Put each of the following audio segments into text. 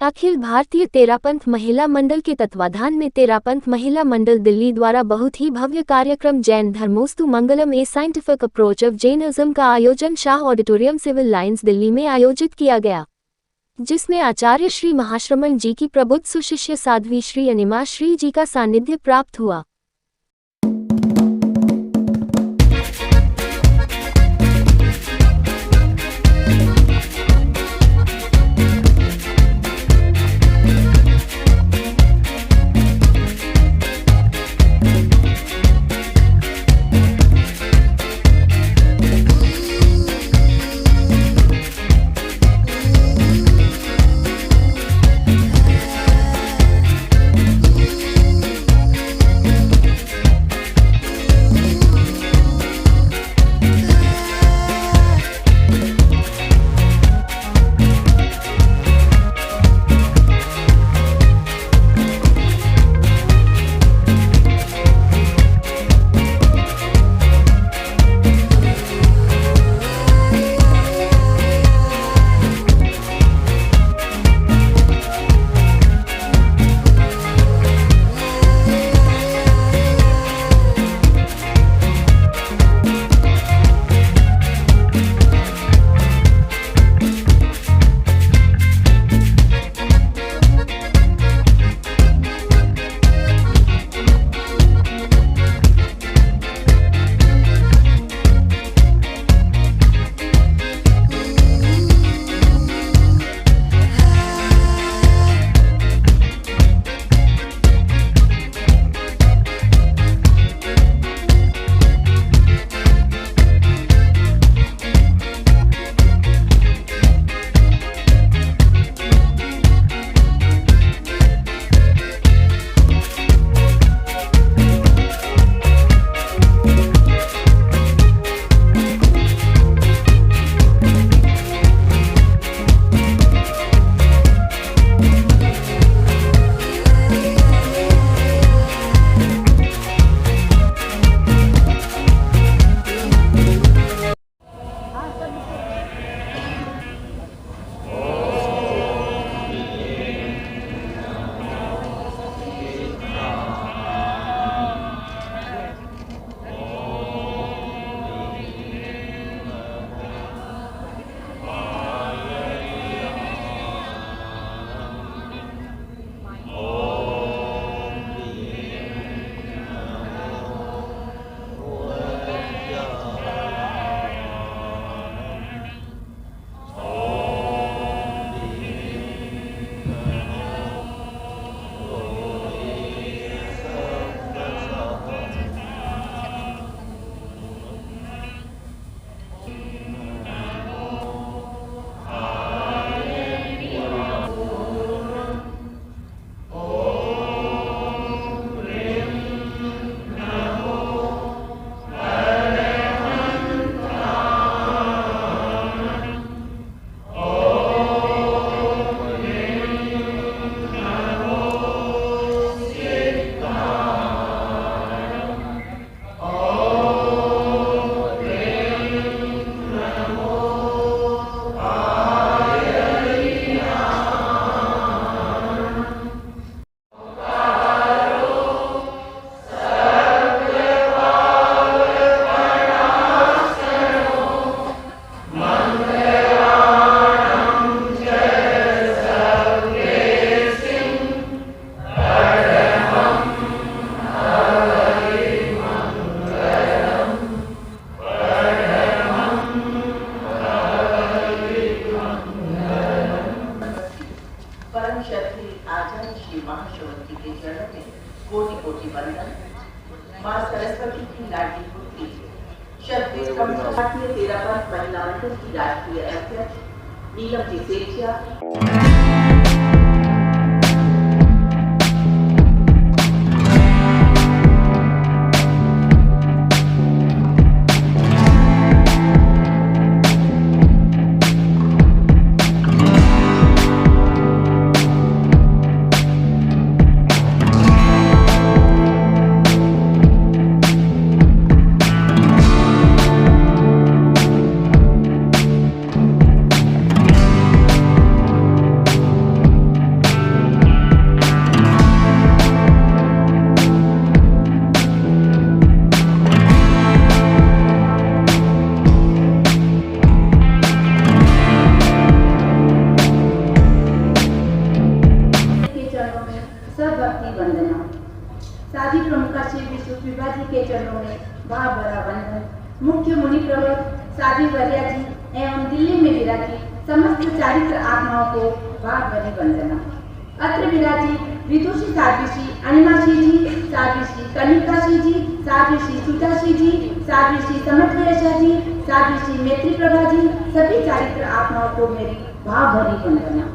अखिल भारतीय तेरापंथ महिला मंडल के तत्वाधान में तेरापंथ महिला मंडल दिल्ली द्वारा बहुत ही भव्य कार्यक्रम Jain Dharmostu Mangalam a scientific approach of Jainism का आयोजन Shah auditorium civil lines Delhi में आयोजित किया गया, जिसमें आचार्य श्री महाश्रमण जी की प्रबुद्ध सुशिष्य साध्वी श्री अनिमा श्री जी का सानिध्य प्राप्त हुआ। कोटि कोटि वंदन। मां सरस्वती की लाडली पुत्री क्षत्रिय भारतीय तेरापंथ महिला मंडल की राष्ट्रीय अध्यक्ष नीलम जी सेठिया। श्री विष्णु विभा जी के चरणों में भाव भरा वंदन। मुख्य मुनि प्रवर साध्वी वर्या जी एवं दिल्ली में विराजी समस्त चारित्र आत्माओं को भाव भरी वंदना। अत्र विराजी विदुषी साध्वी श्री अनिमाश्री जी, साध्वी श्री कनिकाश्री जी, साध्वी श्री सुताश्री जी, साध्वी श्री समर्थयशा जी, साध्वी श्री मैत्री प्रभा जी, सभी चारित्र आत्माओं को मेरी भाव भरी वंदना।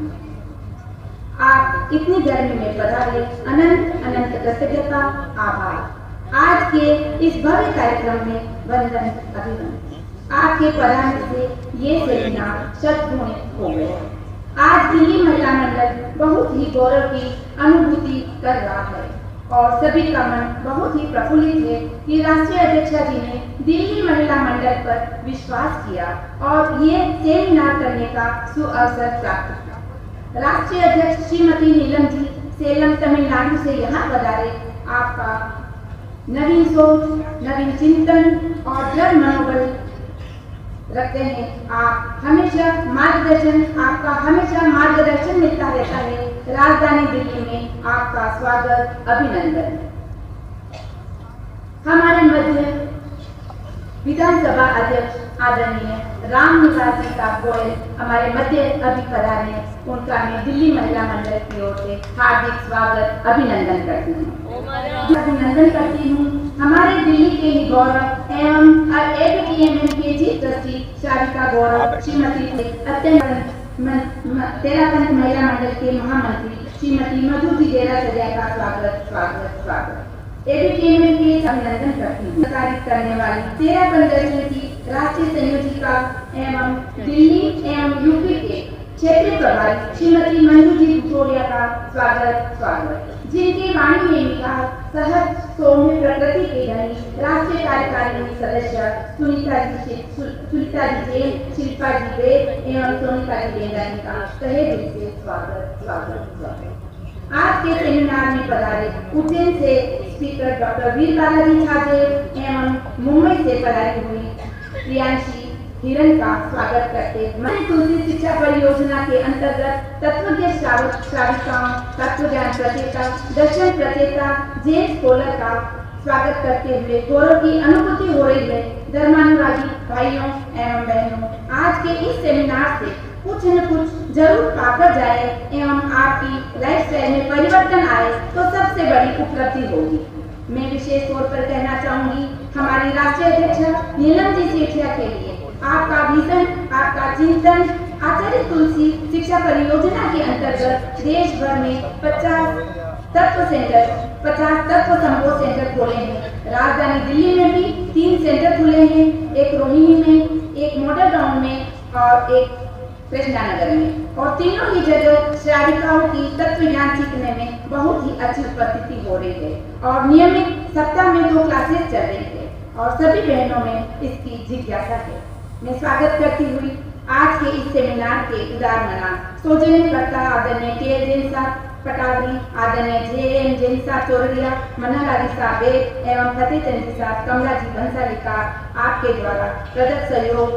आप इतनी गर्मी में पधारे, अनंत अनंत कृतज्ञता, आभार। आज के इस भव्य कार्यक्रम में वंदन अभिनंदन। आपके पधारने से ये सेमिनार शतगुणित हो गया। आज दिल्ली महिला मंडल बहुत ही गौरव की अनुभूति कर रहा है और सभी का मन बहुत ही प्रफुल्लित है कि राष्ट्रीय अध्यक्षा जी ने दिल्ली महिला मंडल पर विश्वास किया और ये सेमिनार करने का सुअवसर प्राप्त किया। राष्ट्रीय अध्यक्ष श्रीमती नीलम जी सेलम तमिलनाडु से यहाँ पधारे। आपका नवीन सोच, नवीन चिंतन और दृढ़ मनोबल रखते हैं। आप हमेशा मार्गदर्शन, आपका हमेशा मार्गदर्शन मिलता रहता है। राजधानी दिल्ली में आपका स्वागत, अभिनंदन। हमारे मध्य विधानसभा अध्यक्ष आदरणीय राम निवास जी साहब गोयल हमारे मध्य अभी पधारे। उनका मैं दिल्ली महिला मंडल की ओर से हार्दिक स्वागत, अभिनंदन करती हूँ। अभिनंदन करती हूँ हमारे दिल्ली के ही गौरव एवं ABTMM के चीफ ट्रस्टी शारिका गौरव श्रीमती अत्यंत तेरापंथ महिला मंडल के महामंत्री श्रीमती मधु जी देरा सजय का स्वागत स्वागत स्वागत। ABTMM के अभिनंदन करती हूँ। कार्य करने वाली तेरापंथ दर्शन की राष्ट्रीय संयोजिका एवं दिल्ली एवं यूपी के क्षेत्रीय प्रभारी श्रीमती मंजू जी भुजोड़िया का स्वागत स्वागत। जिनकी वाणी में लिखा सहज सौम्य प्रकृति के धनी राष्ट्रीय कार्यकारिणी सदस्य सुनीता जी जैन, शिल्पा जी वेद एवं सोनिका जी बेंगानी का तहे दिल से स्वागत स्वागत स्वागत। आज के सेमिनार में पधारे उज्जैन से स्पीकर डॉक्टर वीर बालाजी छाजे एवं मुंबई से पधारी हुई प्रियांशी हिरन का स्वागत करते मैं तुलसी शिक्षा परियोजना के अंतर्गत तत्वज्ञ श्राविकाओं, तत्वज्ञान प्रचेता, दर्शन प्रचेता जेम्स स्कॉलर का स्वागत करते हुए गौरव की अनुभूति हो रही है। धर्मानुरागी भाइयों एवं बहनों, आज के इस सेमिनार से कुछ न कुछ जरूर पाकर जाए एवं आपकी लाइफस्टाइल में परिवर्तन आए तो सबसे बड़ी उपलब्धि होगी। मैं विशेष तौर पर कहना चाहूंगी हमारी राष्ट्रीय अध्यक्ष नीलम जी सेठिया के लिए आपका विजन, आपका चिंतन आचार्य तुलसी शिक्षा परियोजना के अंतर्गत देश भर में 50 तत्व संबोध सेंटर खोले हैं। राजधानी दिल्ली में भी 3 सेंटर खुले हैं, एक रोहिणी में, एक मॉडल टाउन में और एक कृष्णा नगर में, और तीनों ही जगह श्राविकाओं की तत्व ज्ञान सीखने में बहुत ही अच्छी उपस्थिति हो रही है और नियमित सप्ताह में 2 क्लासेस चल रही है और सभी बहनों में इसकी जिज्ञासा है। मैं स्वागत करती हुई आज के इस सेमिनार के उदार मना सौजन्यकर्ता आदरणीय TL जैन साहब पटावरी, आदरणीय JM जैन साहब चौरड़िया, मनहर अली साहब एवं फतेह चंद जी साहब कमला जी बंसाली का आपके द्वारा प्रदत्त सहयोग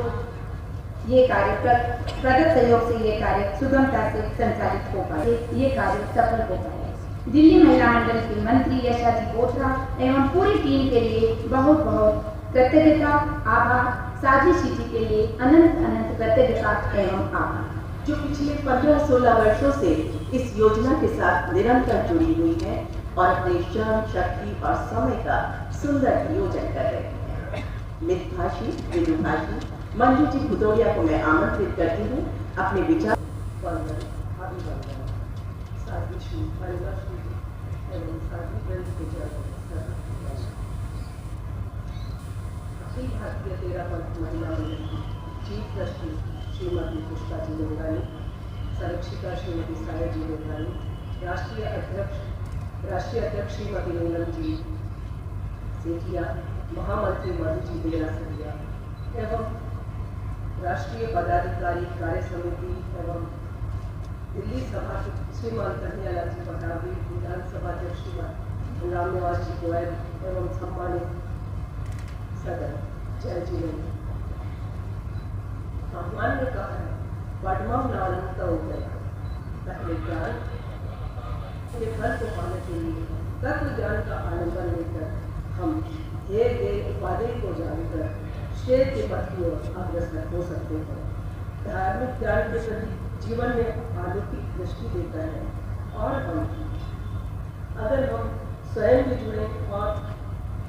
से ये कार्य सुगमता से संचालित हो पाए, ये कार्य सफल हो पाए। दिल्ली महिला मंडल की मंत्री यशा जी बोथरा एवं पूरी टीम के लिए बहुत बहुत कृतज्ञता, आभार। साधी जी के लिए अनंत अनंत कृतज्ञता एवं आभार, जो पिछले 15-16 वर्षों से इस योजना के साथ निरंतर जुड़ी हुई है और अपने श्रम, शक्ति और समय का सुंदर नियोजन कर रहे हैं। मितभाषी विदुभाषी मंजू जी भुजोड़िया को मैं आमंत्रित करती हूँ अपने विचार अखिल भारतीय तेरापंथ महिला मंडल की चीफ ट्रस्टी श्रीमती पुष्पा जी बेंगानी, संरक्षिका श्रीमती साया जी बेंगानी, राष्ट्रीय अध्यक्ष श्रीमती नीलम जी सेठिया, महामंत्री मधु जी देरा सजया एवं राष्ट्रीय पदाधिकारी कार्य समिति एवं दिल्ली सभा के श्रीमान कन्हैयालाल जी पटावरी, विधानसभा अध्यक्ष श्रीमान राम निवास जी गोयल एवं सम्मानित सदन जय जीवन। भगवान ने कहा है पद्मम नानंत उदय, पहले ज्ञान के फल को पाने के लिए तत्व ज्ञान का आलिंगन लेकर हम ध्येय उपादेय को जानकर श्रेय के पथ की ओर अग्रसर हो सकते हैं। धार्मिक ज्ञान के प्रति जीवन में अलौकिक दृष्टि देता है और अगर हम स्वयं भी जुड़े और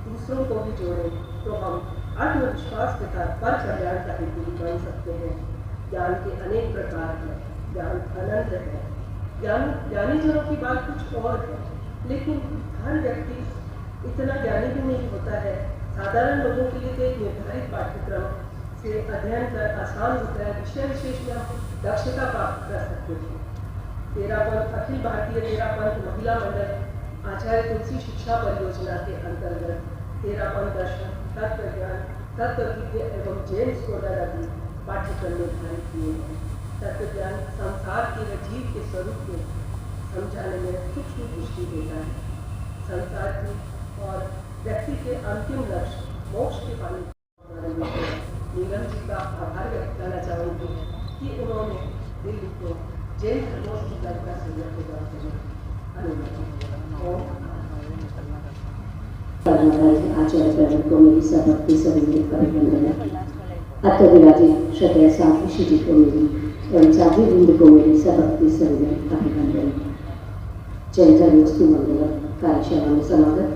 दूसरों को भी जोड़ें तो हम आत्मविश्वास के साथ पर कल्याण का हेतु बन सकते हैं। ज्ञान के अनेक प्रकार हैं, ज्ञान अनंत है। ज्ञानी जनों की बात कुछ और है, लेकिन हर व्यक्ति इतना ज्ञानी भी नहीं होता है। साधारण लोगों के लिए तो एक निर्धारित पाठ्यक्रम से अध्ययन कर आसान होता है, विषय विशेष में हम दक्षता प्राप्त कर सकते हैं। तेरापंथ अखिल भारतीय तेरापंथ महिला मंडल आचार्य तुलसी शिक्षा परियोजना के अंतर्गत तेरापंथ दर्शन, तत्व ज्ञान, तत्वज्ञ एवं जैन स्कॉलर आदि पाठ्यक्रम निर्धारित किए हैं। तत्व ज्ञान संसार के व जीव के स्वरूप को समझाने में सूक्ष्म दृष्टि देता है। संसार की और व्यक्ति के अंतिम लक्ष्य मोक्ष के पाने नीलम जी का आभार व्यक्त करना चाहूँगी कि उन्होंने दिल्ली को जैन धर्मों का सहयोग प्रदान करने आचार्य प्रमुख को मेरी सबक सभी अत्य विराजित श्रद्धेय साक्षी जी को मेरी एवं साध्वी वृंद को मेरी सबक सभी अभिनंदन। जैन धर्मोस्तु मंगलम कार्यशाला में समागत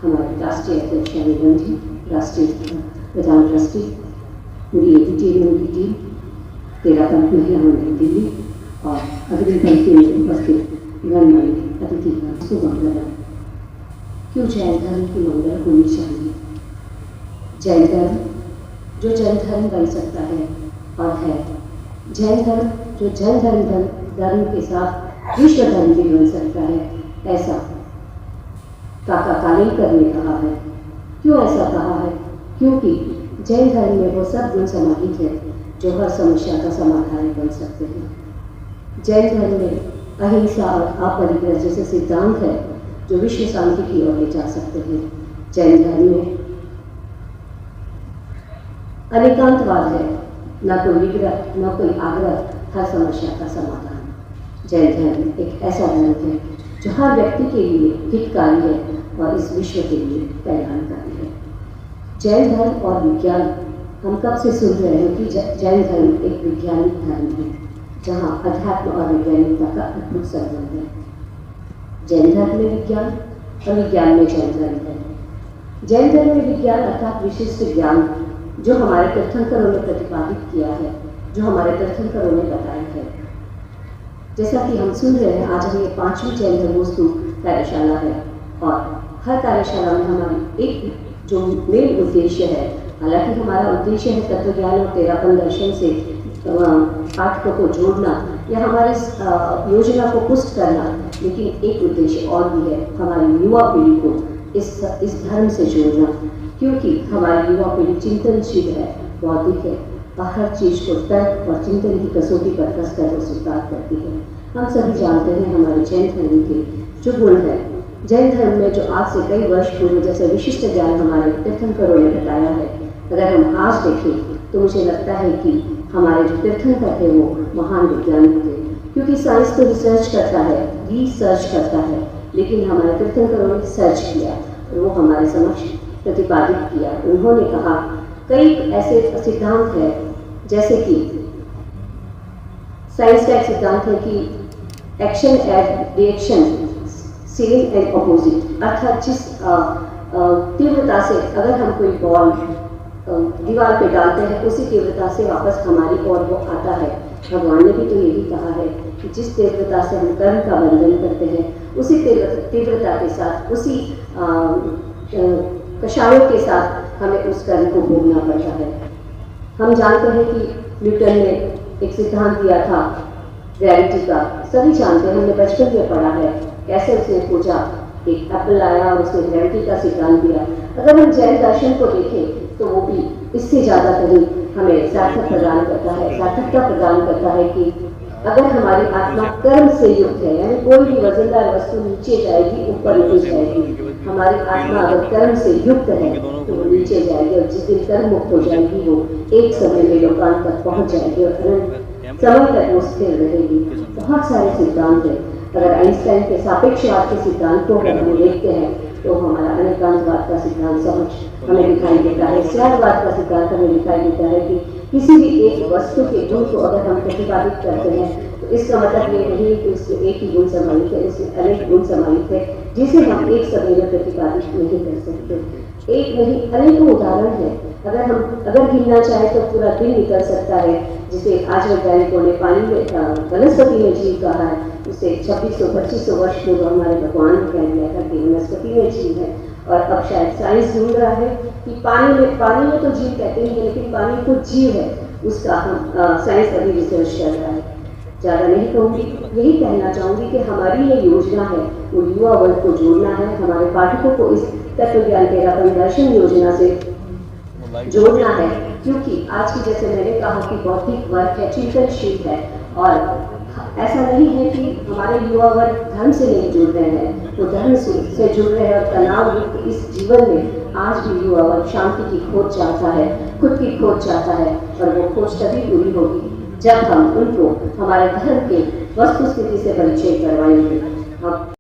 हमारे राष्ट्रीय अध्यक्ष नीलम जी, राष्ट्रीय प्रधान ट्रस्टी, पूरी एपीटी की टीम, तेरापंथ महिला मंडल दिल्ली और अग्रिम पंक्ति में उपस्थित गणमान्य अतिथिगण सुमंगलम। क्यों जैन धर्म की मंगल होनी चाहिए? जैन धर्म जो जैन धर्म बन सकता है और है, जैन धर्म जो जैन धर्म के साथ विश्व धर्म भी बन सकता है, ऐसा काका कालेलकर ने कहा है। क्यों ऐसा कहा है? क्योंकि जैन धर्म में वो सब गुण समाहित है जो हर समस्या का समाधान बन सकते हैं। जैन धर्म में अहिंसा और अपरिग्रह जैसे सिद्धांत है जो विश्व शांति की ओर ले जा सकते हैं। जैन धर्म में अनेकांतवाद है, न कोई विग्रह न कोई आग्रह, हर समस्या का समाधान। जैन धर्म एक ऐसा धर्म है जो हर व्यक्ति के लिए हितकारी है और इस विश्व के लिए कल्याणकारी है। जैन धर्म और विज्ञान, हम कब से सुन रहे हैं कि जैन धर्म एक वैज्ञानिक धर्म है जहाँ अध्यात्म और वैज्ञानिकता का अद्भुत संबंध है। जैन धर्म में विज्ञान और विज्ञान में जैन धर्म है। जैन धर्म में विज्ञान अर्थात विशिष्ट ज्ञान जो हमारे तीर्थंकरों ने प्रतिपादित किया है, जो हमारे तीर्थंकरों ने बताया है। जैसा कि हम सुन रहे हैं, आज हमें 5वीं जैन धर्मोस्तु कार्यशाला है और हर कार्यशाला में हमारी एक जो मेन उद्देश्य है, हालांकि हमारा उद्देश्य है तत्वज्ञान और तेरापंथ दर्शन से पाठकों को जोड़ना या हमारे योजना को पुष्ट करना, लेकिन एक उद्देश्य और भी है, हमारी युवा पीढ़ी को इस धर्म से जोड़ना, क्योंकि हमारी युवा पीढ़ी चिंतनशील है, बौद्धिक है और हर चीज़ को तर्क और चिंतन की कसौटी पर कस कर वो स्वीकार करती है। हम सभी जानते हैं हमारे जैन धर्म के जो गुण है। जैन धर्म में जो आज से कई वर्ष पूर्व जैसे विशिष्ट ज्ञान हमारे तीर्थंकरों ने बताया है, अगर हम आज देखें तो मुझे लगता है कि हमारे जो तीर्थंकर थे वो महान वैज्ञानिक थे, क्योंकि साइंस तो रिसर्च करता है, लेकिन हमारे तीर्थंकरों ने सर्च किया और वो हमारे समक्ष प्रतिपादित किया। उन्होंने कहा कई ऐसे सिद्धांत है, जैसे कि साइंस का एक सिद्धांत है कि action and reaction, same and opposite, अर्थात जिस तीव्रता से अगर हम कोई बॉल दीवार पे डालते हैं उसी तीव्रता से वापस हमारी ओर वो आता है। भगवान ने भी तो यही कहा है कि जिस तीव्रता से हम कर्म का बंधन करते हैं उसी तीव्रता के साथ, उसी कषायों के साथ हमें उस कर्म को भोगना पड़ता है। हम जानते हैं कि न्यूटन ने एक सिद्धांत दिया था ग्रेविटी का, सभी जानते हैं, हमने बचपन में पढ़ा है कैसे उसने पूछा, एक एप्पल आया और उसने ग्रेविटी का सिद्धांत दिया। अगर हम जैन दर्शन को देखें तो वो भी इससे ज़्यादा कहीं हमें सार्थकता प्रदान करता है कि अगर हमारी आत्मा कर्म से युक्त है, यानी कोई भी वजनदार वस्तु नीचे जाएगी ऊपर नहीं जाएगी, हमारी आत्मा अगर कर्म से युक्त है तो वो नीचे जाएगी और जिस दिन कर्म मुक्त हो जाएगी वो एक समय में लोकांत तक पहुंच जाएगी और समय तक वो स्थिर रहेगी। बहुत सारे सिद्धांत हैं। अगर आइंस्टाइन के सापेक्षवाद के सिद्धांत को हम देखते हैं तो हमारा अनेकांतवाद का सिद्धांत समझ हमें दिखाई देता है। स्यादवाद का सिद्धांत हमें दिखाई देता है कि किसी भी एक वस्तु के गुण को अगर हम प्रतिपादित करते हैं तो इसका मतलब ये नहीं कि उसमें एक ही गुण समाहित है, इसमें अनेक गुण समाहित है जिसे हम एक समय में प्रतिपादित नहीं कर सकते। एक नहीं अनेकों उदाहरण है। अगर गिनना चाहे तो पूरा दिन निकल सकता है। जिसे आज वैज्ञानिकों ने पानी में वनस्पति में जीव कहा है, उसे 2600-2500 वर्ष पूर्व हमारे भगवान ने कह दिया था कि वनस्पति में जीव है। और अब शायद साइंस ढूंढ रहा है कि पानी में तो जीव कहते ही है, लेकिन पानी को जीव है, उसका हम साइंस अभी रिसर्च कर रहा है। ज़्यादा नहीं कहूँगी, यही कहना चाहूँगी कि हमारी ये योजना है वो युवा वर्ग को जोड़ना है, हमारे पाठकों को इस तत्व ज्ञान तेरापन दर्शन योजना से जोड़ना है, क्योंकि आज की जैसे मैंने कहा कि बौद्धिक वर्ग है, चिंतनशील है, और ऐसा नहीं है कि हमारे युवा वर्ग धर्म से नहीं जुड़ रहे हैं, वो धर्म से जुड़ रहे हैं। और तनाव युक्त इस जीवन में आज भी युवा वर्ग शांति की खोज चाहता है, खुद की खोज चाहता है, और वो खोज तभी पूरी होगी जब हम उनको हमारे धर्म के वस्तुस्थिति से परिचय करवाएंगे। हम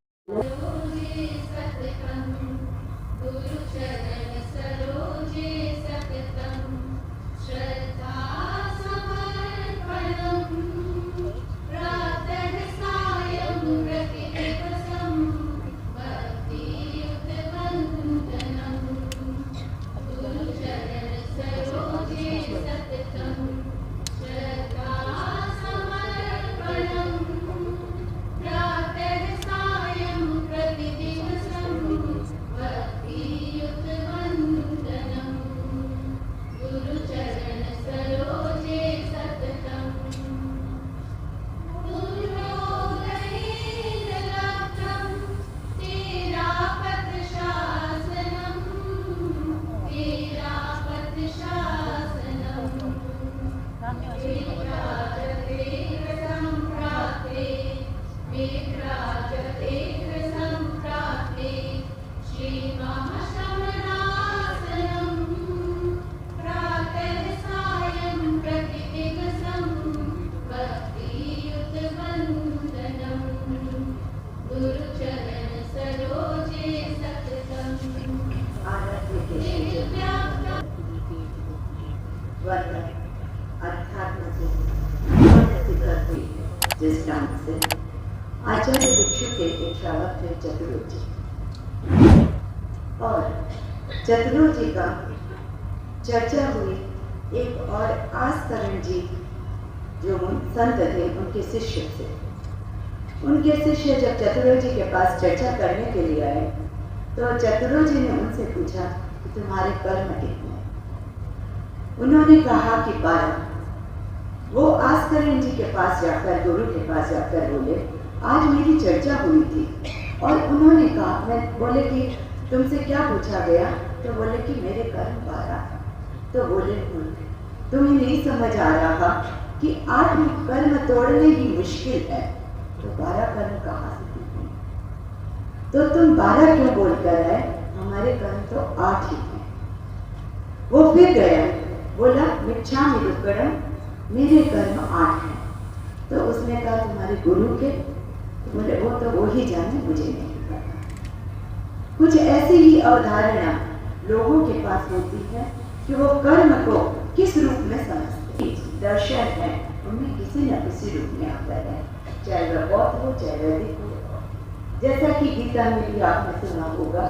जिस ढंग से आचार्य भिक्षु के एक श्रावक थे चतुरोजी, और चतुरोजी का चर्चा हुई एक और आस्करण जी जो संत थे उनके शिष्य से। उनके शिष्य जब चतुरोजी के पास चर्चा करने के लिए आए तो चतुरोजी ने उनसे पूछा कि तुम्हारे कर्म कितने? उन्होंने कहा कि 12। वो आस्करण जी के पास जाकर, गुरु के पास जाकर बोले, आज मेरी चर्चा हुई थी और उन्होंने कहा, मैं बोले कि तुमसे क्या पूछा गया? तो बोले कि मेरे कर्म 12। तो बोले तुम्हें नहीं समझ आ रहा कि 8 कर्म तोड़ने ही मुश्किल है, तो 12 कर्म कहाँ से दिखे? तो तुम 12 क्यों बोलकर है? हमारे कर्म तो 8 ही हैं। वो फिर गया, बोला मिच्छामि दुक्कडम, मेरे कर्म 8 हैं। तो उसने कहा तुम्हारे गुरु के? बोले वो तो वो ही जाने, मुझे नहीं पता। कुछ ऐसी ही अवधारणा लोगों के पास होती है कि वो कर्म को किस रूप में समझते हैं। दर्शन है उनमें किसी न किसी रूप में आता है, चाहे वह बौद्ध हो चाहे वैदिक हो। जैसा कि गीता में भी आपने सुना होगा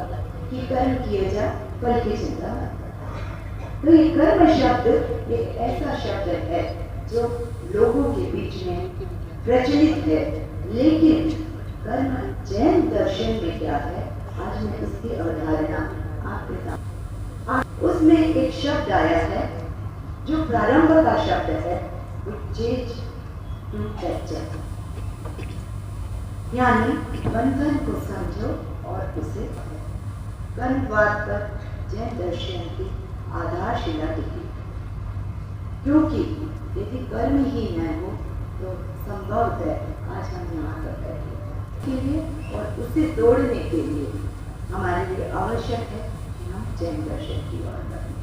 कि कर्म किए जा फल की चिंता मत करो। तो ये कर्म शब्द एक ऐसा शब्द है जो लोगों के बीच में प्रचलित है, लेकिन कर्म जैन दर्शन में क्या है, आज मैं उसकी अवधारणा आपके साथ। उसमें एक शब्द आया है जो प्रारंभ का शब्द है, यानी बंधन को समझो और उसे कर्मवाद पर जैन दर्शन की आधारशिला टिकी। क्योंकि यदि कर्म ही न हो तो संभव है आज हम यहाँ पर बैठे के लिए, और उसे तोड़ने के लिए हमारे लिए आवश्यक है कि हम जैन दर्शन की ओर बढ़ें।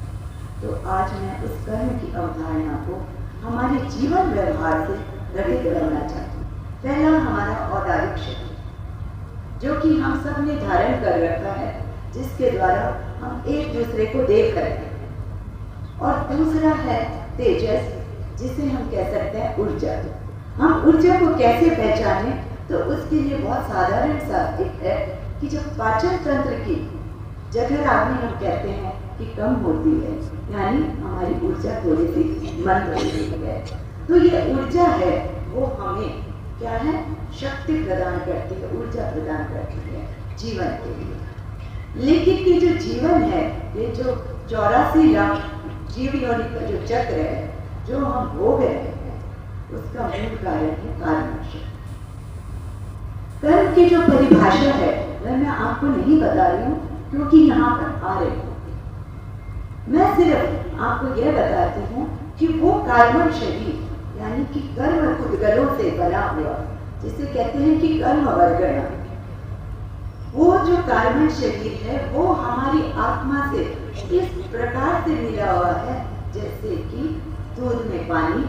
तो आज मैं उस कर्म की अवधारणा को हमारे जीवन व्यवहार से घटित करना चाहती हूँ। पहला हमारा औदारिक शरीर, जो कि हम सब ने धारण कर रखा है, जिसके द्वारा हम एक दूसरे को देख रहे हैं। और दूसरा है तेजस, जिसे हम कह सकते हैं ऊर्जा। हम ऊर्जा को कैसे पहचाने, तो उसके लिए बहुत साधारण सा एक है कि जब पाचन तंत्र की जठराग्नि हम कहते हैं कि कम होती है, यानी हमारी ऊर्जा थोड़ी सी मंद हो रही है, तो ये ऊर्जा है वो हमें क्या है, शक्ति प्रदान करती है, ऊर्जा प्रदान करती है जीवन के लिए। लेकिन ये जो जीवन है, ये जो 84 लाख जीव योनि का जो चक्र है जो हम भोग रहे हैं, उसका मूल कारण है कर्म। कर्म की जो परिभाषा है वह मैं आपको नहीं बता रही हूँ, क्योंकि यहाँ पर आ रही हूँ। मैं सिर्फ आपको यह बताती हूँ कि वो कार्बन शरीर, यानी कि कर्म उद्गलों से बना हुआ, जिसे कहते हैं कि कर्म वर्गण, वो जो कार्बन शरीर है वो हमारी आत्मा से इस प्रकार से मिला हुआ है जैसे कि दूध में पानी,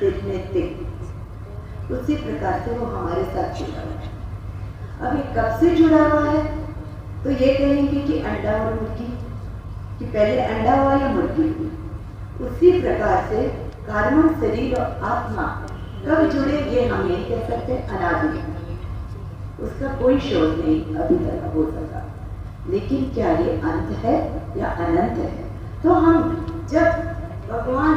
तिल में तिल, उसी प्रकार से वो हमारे साथ जुड़ा हुआ है। अब ये कब से जुड़ा हुआ है, तो ये कहेंगे कि अंडा और मुर्गी, कि पहले अंडा हुआ या मुर्गी हुई। उसी प्रकार से कार्बन शरीर और आत्मा कब जुड़े ये हम नहीं कह सकते, अनादि, उसका कोई शोध नहीं अभी तक हो सका। लेकिन क्या ये अंत है या अनंत है? तो हम जब भगवान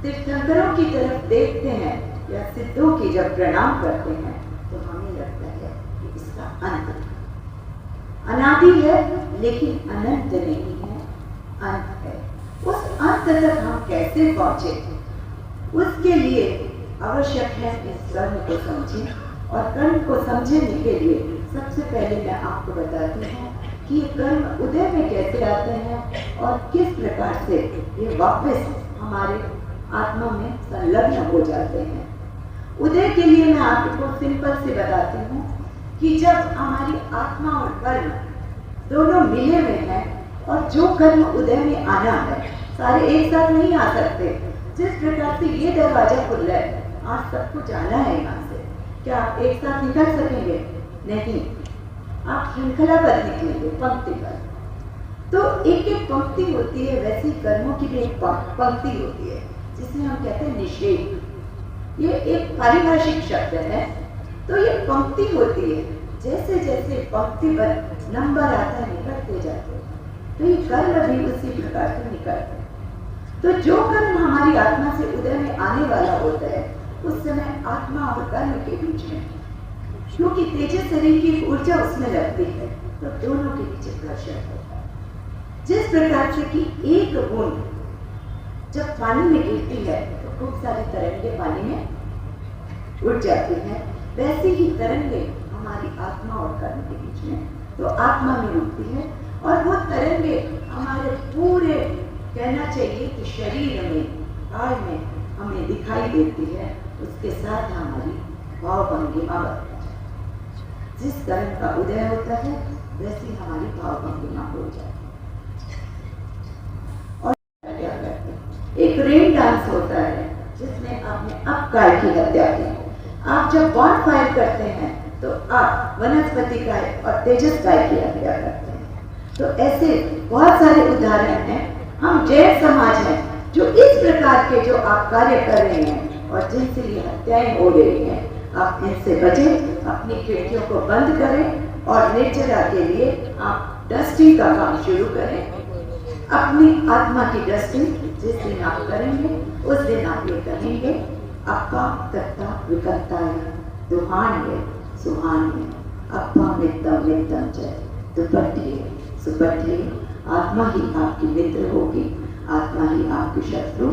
तीर्थंकरों की तरफ देखते हैं या सिद्धों की जब प्रणाम करते हैं, तो हमें लगता है कि इसका अंत अनादि है, लेकिन अनंत नहीं है, अंत है। उस अंत तक हम कैसे पहुंचे, उसके लिए आवश्यक है इस कर्म को समझें। और कर्म को समझने के लिए सबसे पहले मैं आपको बताती हूँ कि ये कर्म उदय में कैसे आते हैं और किस प्रकार से ये वापस हमारे आत्मा में संलग्न हो जाते हैं। उदय के लिए मैं आपको सिंपल से बताती हूँ कि जब हमारी आत्मा और कर्म दोनों मिले हुए हैं, और जो कर्म उदय में आना है, सारे एक साथ नहीं आ सकते। जिस प्रकार से ये दरवाजा खुल रहा है, आज सबको जाना है यहाँ से, क्या आप एक साथ निकल सकेंगे? नहीं, आप श्रृंखलाबद्ध निकलेंगे, पंक्तिबद्ध। तो एक एक पंक्ति होती है, वैसी कर्मों की भी एक पंक्ति होती है, जिसे हम कहते हैं निषेध। ये एक पारिभाषिक शब्द है। तो ये पंक्ति होती है, जैसे जैसे पंक्ति पर नंबर आता है, निकलते जाते हैं, तो ये कर्म भी उसी प्रकार से निकलते हैं। तो जो कर्म हमारी आत्मा से उदय में आने वाला होता है, उस समय आत्मा और कर्म के बीच में, क्योंकि तेजस शरीर की ऊर्जा उसमें लगती है, तो दोनों के बीच घर्षण होता है। जिस प्रकार से कि एक बूंद जब पानी में गिरती है तो खूब सारी तरंगे पानी में उड़ जाती हैं, वैसे ही तरंगे हमारी आत्मा और कर्म के बीच में, तो आत्मा में उठती है, और वो तरंगे हमारे पूरे, कहना चाहिए कि शरीर में, काल में हमें दिखाई देती है। उसके साथ हमारी भाव भंगिमा बढ़ती है। जिस कर्म का उदय होता है, वैसी हमारी भाव भंगिमा हो जाती है। और क्या करते हैं, एक रेन डांस होता है, जिसमें आपने अब गाय की हत्या की। आप जब बॉन फायर करते हैं, तो आप वनस्पति गाय और तेजस गाय की हत्या करते हैं। तो ऐसे बहुत सारे उदाहरण हैं। हम जैन समाज हैं, जो इस प्रकार के जो आप कार्य कर रहे हैं और जिनसे ये हत्याएं हो रही हैं, आप इनसे बचें, अपनी खिड़कियों को बंद करें, और निर्जरा के लिए आप डस्टिंग का काम शुरू करें। अपनी आत्मा की डस्टिंग जिस दिन आप करेंगे, उस दिन आप ये कहेंगे, अप्पा तत्ता विकत्ताय दुहान्य सुहान्य अप्पा मित्तम मित्तम च दुपट्टिए सुपट्टिए। आत्मा ही आपकी मित्र होगी, आत्मा ही आपकी शत्रु,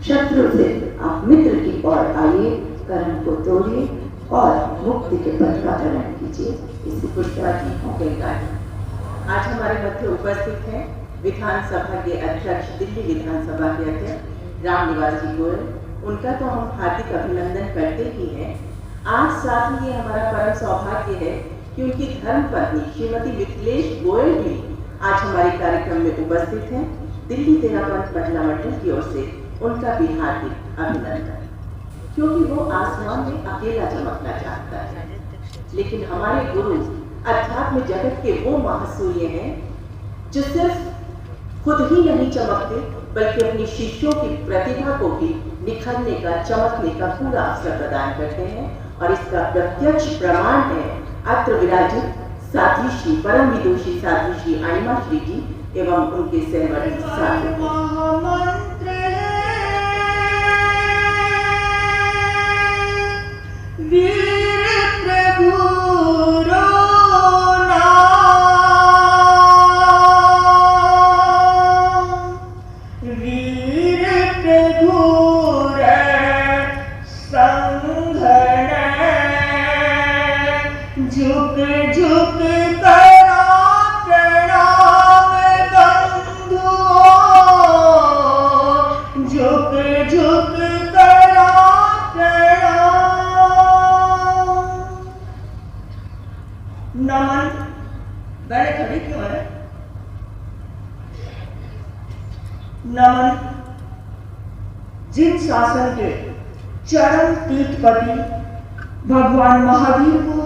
शत्रु से आप मित्र की ओर आइए, कर्म को तोड़िए और मुक्ति के पथ का ग्रहण कीजिए। इसी पुरुषार्थ के कारण आज हमारे मध्य उपस्थित हैं विधानसभा के अध्यक्ष, दिल्ली विधानसभा के अध्यक्ष रामनिवास जी गोयल। उनका तो हम हार्दिक अभिनंदन करते ही हैं। आज साथ ही ये हमारा परम सौभाग्य है कि उनकी धर्मपत्नी श्रीमती मिथिलेश गोयल भी आज हमारे कार्यक्रम में उपस्थित हैं। दिल्ली तेरापंथ महिला मंडल की ओर से उनका भी हार्दिक अभिनंदन, क्योंकि वो आसमान में अकेला चमकना चाहता है। लेकिन हमारे गुरु अध्यात्म जगत के वो महासूर्य हैं जो सिर्फ खुद ही नहीं चमकते बल्कि अपनी शिष्यों की प्रतिभा को भी निखरने का, चमकने का पूरा अवसर प्रदान करते हैं। और इसका प्रत्यक्ष प्रमाण है अत्र विराजित साध्वी श्री, परम विदुषी साध्वी श्री अणिमा श्री जी एवं उनके सहवर्ती साधु। नमन, बैठे खड़ी क्यों है? नमन जिन शासन के चरम तीर्थपति भगवान महावीर को,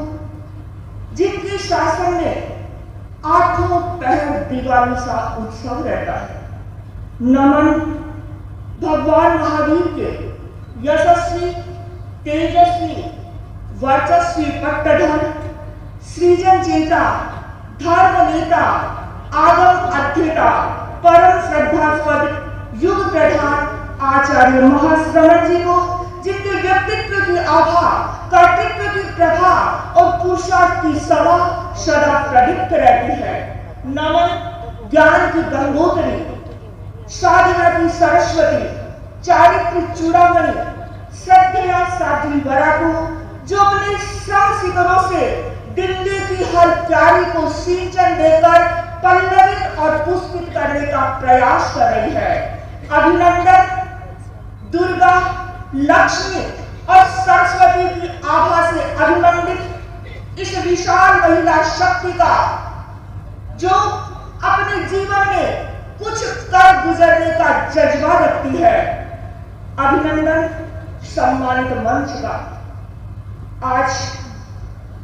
जिनके शासन में आठों पहर दिवाली सा उत्सव रहता है। नमन भगवान महावीर के यशस्वी, तेजस्वी, वर्चस्वी पट्टधर, सृजन चेता, धर्म नेता, आगम अध्येता, परम श्रद्धास्पद युग प्रधान आचार्य महाश्रवण जी को, जिनके व्यक्तित्व की आभा, कर्तृत्व की प्रभा और पुरुषार्थ की सभा सदा प्रदीप्त रहती है। नमन ज्ञान की गंगोत्री, साधना की सरस्वती, चारित्र चूड़ामणि, श्रद्धेया साध्वी वरा को, जो अपने श्रम शिखरों से दिल्ली की हर प्यारी को सिंचन देकर पल्लवित और पुष्पित करने का प्रयास कर रही है। अभिनंदन दुर्गा, लक्ष्मी और सरस्वती की आभा से अभिमंडित इस विशाल महिला शक्ति का, जो अपने जीवन में कुछ कर गुजरने का जज्बा रखती है। अभिनंदन सम्मानित मंच का। आज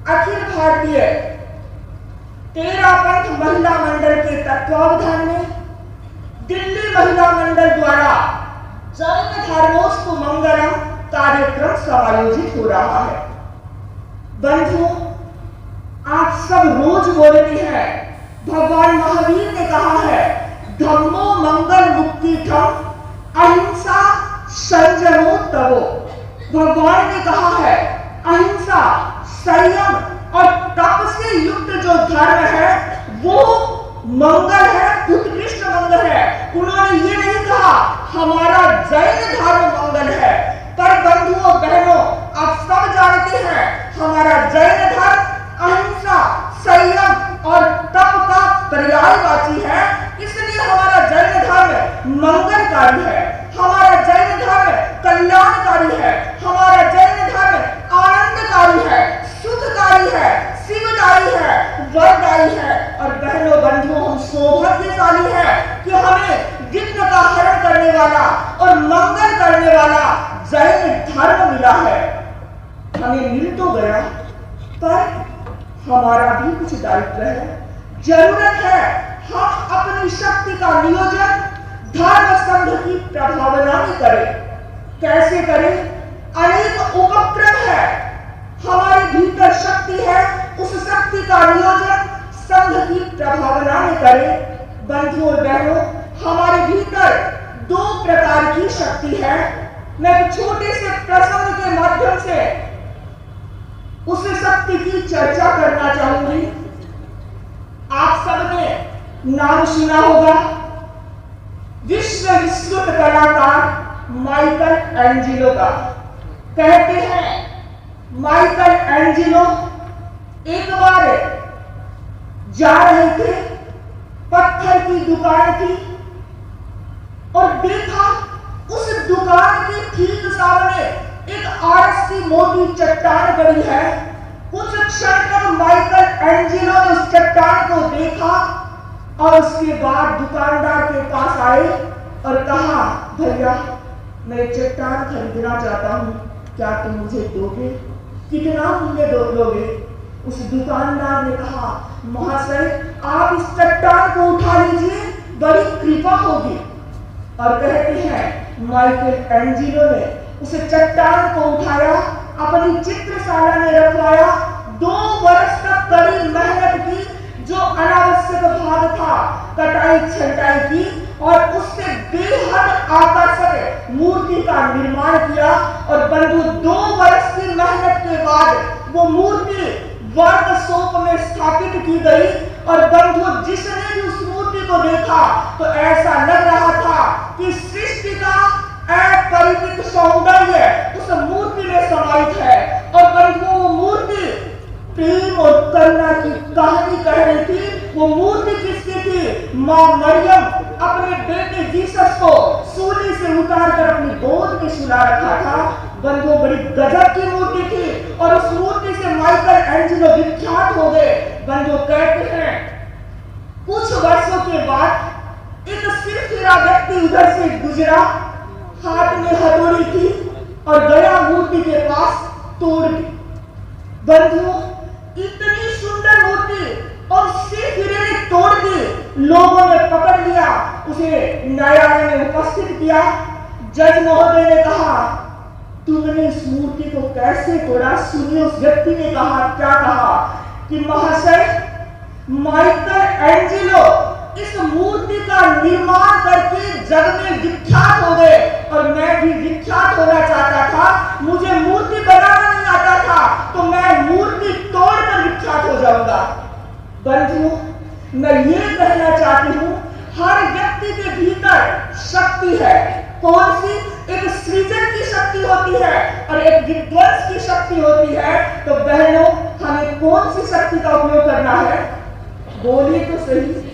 अखिल भारतीय तेरापंथ महिला मंडल के तत्वावधान में दिल्ली महिला मंडल द्वारा जैन धर्मोस्तु मंगलम कार्यक्रम समायोजित हो रहा है। बंधुओं, आप सब रोज बोलते हैं, भगवान महावीर ने कहा है, धम्मो मंगल मुक्ति धम अहिंसा संयमो तवो। भगवान ने कहा है, अहिंसा, संयम और तप से युक्त जो धर्म है वो मंगल है, उत्कृष्ट मंगल है। उन्होंने ये नहीं कहा हमारा जैन धर्म मंगल है, पर बंधुओं बहनों, आप सब जानते हैं हमारा जैन धर्म अहिंसा, संयम और तप का पर्यायवाची है। इसलिए हमारा जैन धर्म मंगलकारी है, हमारा जैन धर्म कल्याणकारी है, हमारा जैन धर्म आनंदकारी है, सुखकारी है, शिवदायी है, वरदायी है। और बहनों बंधुओं, हम सौभाग्यशाली है कि हमें विघ्न का हरण करने वाला और मंगल करने वाला जैन धर्म मिला है। हमें मिल तो गया, पर हमारा भी कुछ दायित्व है, जरूरत है हम अपनी शक्ति का नियोजन धर्म संघ की प्रभावना में करें। कैसे करें? अनेक उपक्रम है, हमारे भीतर शक्ति है, उस शक्ति का नियोजन संघ की प्रभावना में करें। बंधुओं और बहनों, हमारे भीतर दो प्रकार की शक्ति है। मैं एक छोटे से प्रसंग के माध्यम से उस शक्ति की चर्चा करना चाहूंगी। आप सबने नाम सुना होगा विश्व विश्रुत कलाकार माइकल एंजेलो का। कहते हैं माइकल एंजेलो एक बार जा रहे थे, पत्थर की दुकान थी और देखा उस दुकान के ठीक सामने एक आरस की मोटी चट्टान गड़ी है। कुछ क्षण तक माइकल एंजेलो ने उस चट्टान को देखा और उसके बाद दुकानदार के पास आए और कहा, भैया मैं चट्टान खरीदना चाहता हूँ, क्या तुम मुझे दोगे? कितना मूल्य दोगे? उस दुकानदार ने कहा, महाशय आप इस चट्टान को उठा लीजिए, बड़ी कृपा होगी। और कहते हैं माइकल एंजिलो ने उस चट्टान को उठाया, अपनी चित्रशाला में रखवाया, 2 वर्ष तक कड़ी मेहनत की, जो अनावश्यक भाग था कटाई छंटाई की और उससे बेहद आकर्षक मूर्ति का निर्माण किया। और बंधु 2 वर्ष की मेहनत के बाद वो मूर्ति वर्कशॉप में स्थापित की गई। और बंधु जिसने भी उस मूर्ति को देखा तो ऐसा लग रहा था कि सृष्टि का अपरिमित सौंदर्य उस मूर्ति में समाहित है। और बंधु वो मूर्ति प्रेम और करुणा की कहानी कह रही थी। वो मूर्ति किसकी थी? मां मरियम अपने बेटे जीसस को सूली से उतारकर अपनी गोद में सुला रखा था। बंधु बड़ी गजब की मूर्ति थी और उस मूर्ति से माइकल एंजिलो विख्यात हो गए। बंधु कहते हैं कुछ वर्षों के बाद एक सिरफिरा व्यक्ति उधर से गुजरा, हाथ में हथौड़ी थी और गया मूर्ति के पास, तोड़ दी। बंधु इतनी सुंदर मूर्ति और सिरफिरे ने तोड़ दी। लोगों ने पकड़ लिया, उसे न्यायालय में उपस्थित किया। जज महोदय ने कहा, तुमने इस मूर्ति को कैसे तोड़ा? सुनिए उस व्यक्ति ने कहा, क्या कहा कि महाशय माइकल एंजिलो इस मूर्ति का निर्माण करके जग में विख्यात हो गए और मैं भी विख्यात होना चाहता था। मुझे मूर्ति बनाना नहीं आता था तो मैं मूर्ति तोड़कर विख्यात हो जाऊंगा। बंधु मैं ये कहना चाहती हूँ, हर व्यक्ति के भीतर शक्ति है। कौन सी? एक सृजन की शक्ति होती है और एक विध्वंस की शक्ति होती है। तो बहनों हमें कौन सी शक्ति का उपयोग करना है? बोलिए तो सही।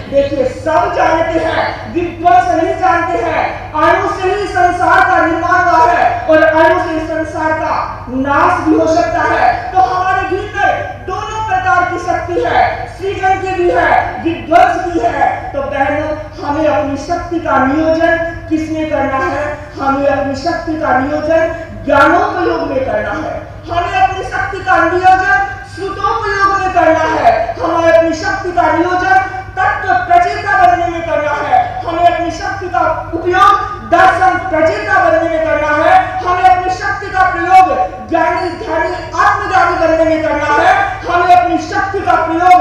देखिए सब जानते हैं, विध्वंस नहीं जानते हैं। अणु से ही संसार का निर्माण हुआ है और अणु से संसार का नाश भी हो सकता है। तो हमारे भीतर दोनों प्रकार की शक्ति है, सृजन की भी है, विध्वंस की है। तो बहनों हमें अपनी शक्ति का नियोजन किसमें करना है? हमें अपनी शक्ति का नियोजन ज्ञानोपयोग में करना है। हमें अपनी शक्ति का नियोजन श्रुतोपयोग में करना है। हमें अपनी शक्ति का नियोजन तत्व प्रचेता बनने में करना है। हमें अपनी शक्ति का उपयोग दर्शन प्रचेता बनने में करना है। हमें अपनी शक्ति का प्रयोग ज्ञानी ध्यानी आत्मज्ञानी बनने में करना है। हमें अपनी शक्ति का प्रयोग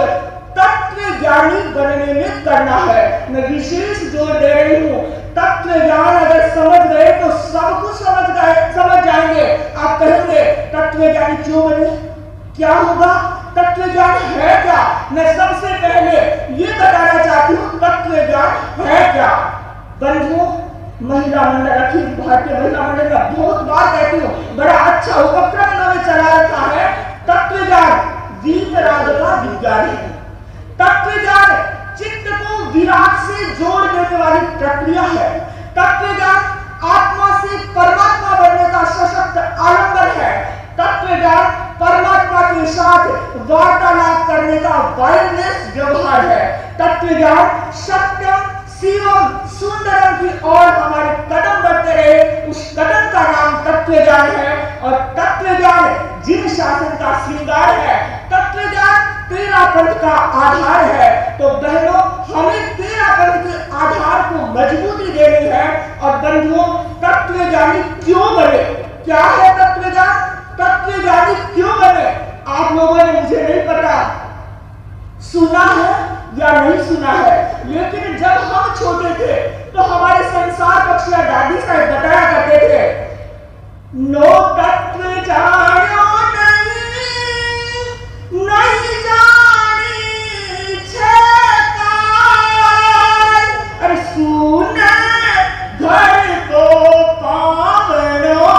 तत्व ज्ञानी बनने में करना है। मैं विशेष जोर दे रही हूँ, तत्व ज्ञान अगर समझ गए तो सब कुछ समझ जाएंगे। आप कहेंगे तत्व ज्ञानी क्यों बने, क्या होगा? तत्व ज्ञान है क्या? मैं सबसे पहले ये बताना चाहती हूँ तत्व ज्ञान है क्या। बंधुओं महिला मंडल, अखिल भारतीय महिला मंडल में बहुत बार कहती हूँ, बड़ा अच्छा उपक्रम इन्होंने चला रखा है। तत्व ज्ञान वीतराग का विज्ञान है। तत्व ज्ञान चित्त को विराट से जोड़ देने वाली प्रक्रिया है। तत्व ज्ञान आत्मा से परमात्मा बनने का सशक्त आलंबन है। तत्व ज्ञान परमात्मा के साथ वार्तालाप करने का वायरलेस व्यवहार है। तत्व ज्ञान सत्यम शिवम सुंदरम की ओर हमारे कदम बढ़ते रहे, उस कदम का नाम तत्व ज्ञान है। और तत्व ज्ञान जिन शासन का श्रृंगार है। तत्व ज्ञान तेरा पंथ का आधार है। तो बहनों हमें तेरा पंथ के आधार को मजबूती देनी है। और बंधुओं तत्व ज्ञानी क्यों बने? क्या है तत्व ज्ञान? तत्व ज्ञानी क्यों बने? आप लोगों ने, मुझे नहीं पता, सुना है या नहीं सुना है, लेकिन जब हम छोटे थे तो हमारे संसार पक्षी दादी साहब बताया करते थे, नो तत्व जानो नहीं जानी छेकार। अरे सुन घर को पावनो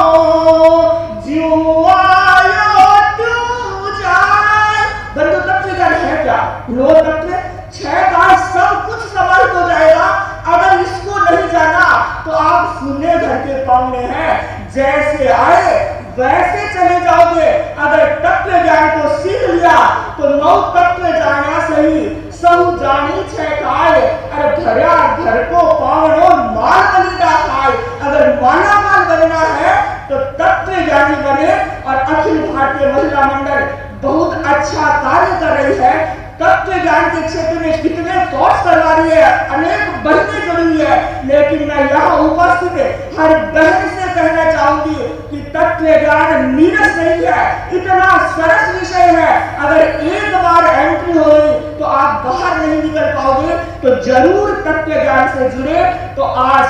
बंधु तत्व ज्ञान है क्या? नो तत्व छह का सब कुछ समाहित हो जाएगा। अगर इसको नहीं जाना तो आप सुनने घर के पावने हैं, जैसे आए वैसे चले जाओगे। अगर तत्व ज्ञान को सीख लिया तो नौ तत्व जाना सही सब जानी छह खाए। अरे घरा घर को पावनो माल बलिदा खाए। अगर माला माल बनना है तो तत्व ज्ञानी बने और अखिल अखिल भारतीय महिला मंडल बहुत अच्छा कार्य कर रही है। तत्व ज्ञान के क्षेत्र में कितने कोर्स करवा रही है, अनेक बहनें जुड़ी हुई है, लेकिन मैं यहाँ उपस्थित हर बहन से कहना चाहूंगी कि तत्व ज्ञान नीरस नहीं है, इतना सरस विषय है। अगर एक बार एंट्री हो गई तो आप बाहर नहीं निकल पाओगे। तो जरूर तत्व ज्ञान से जुड़े। तो आज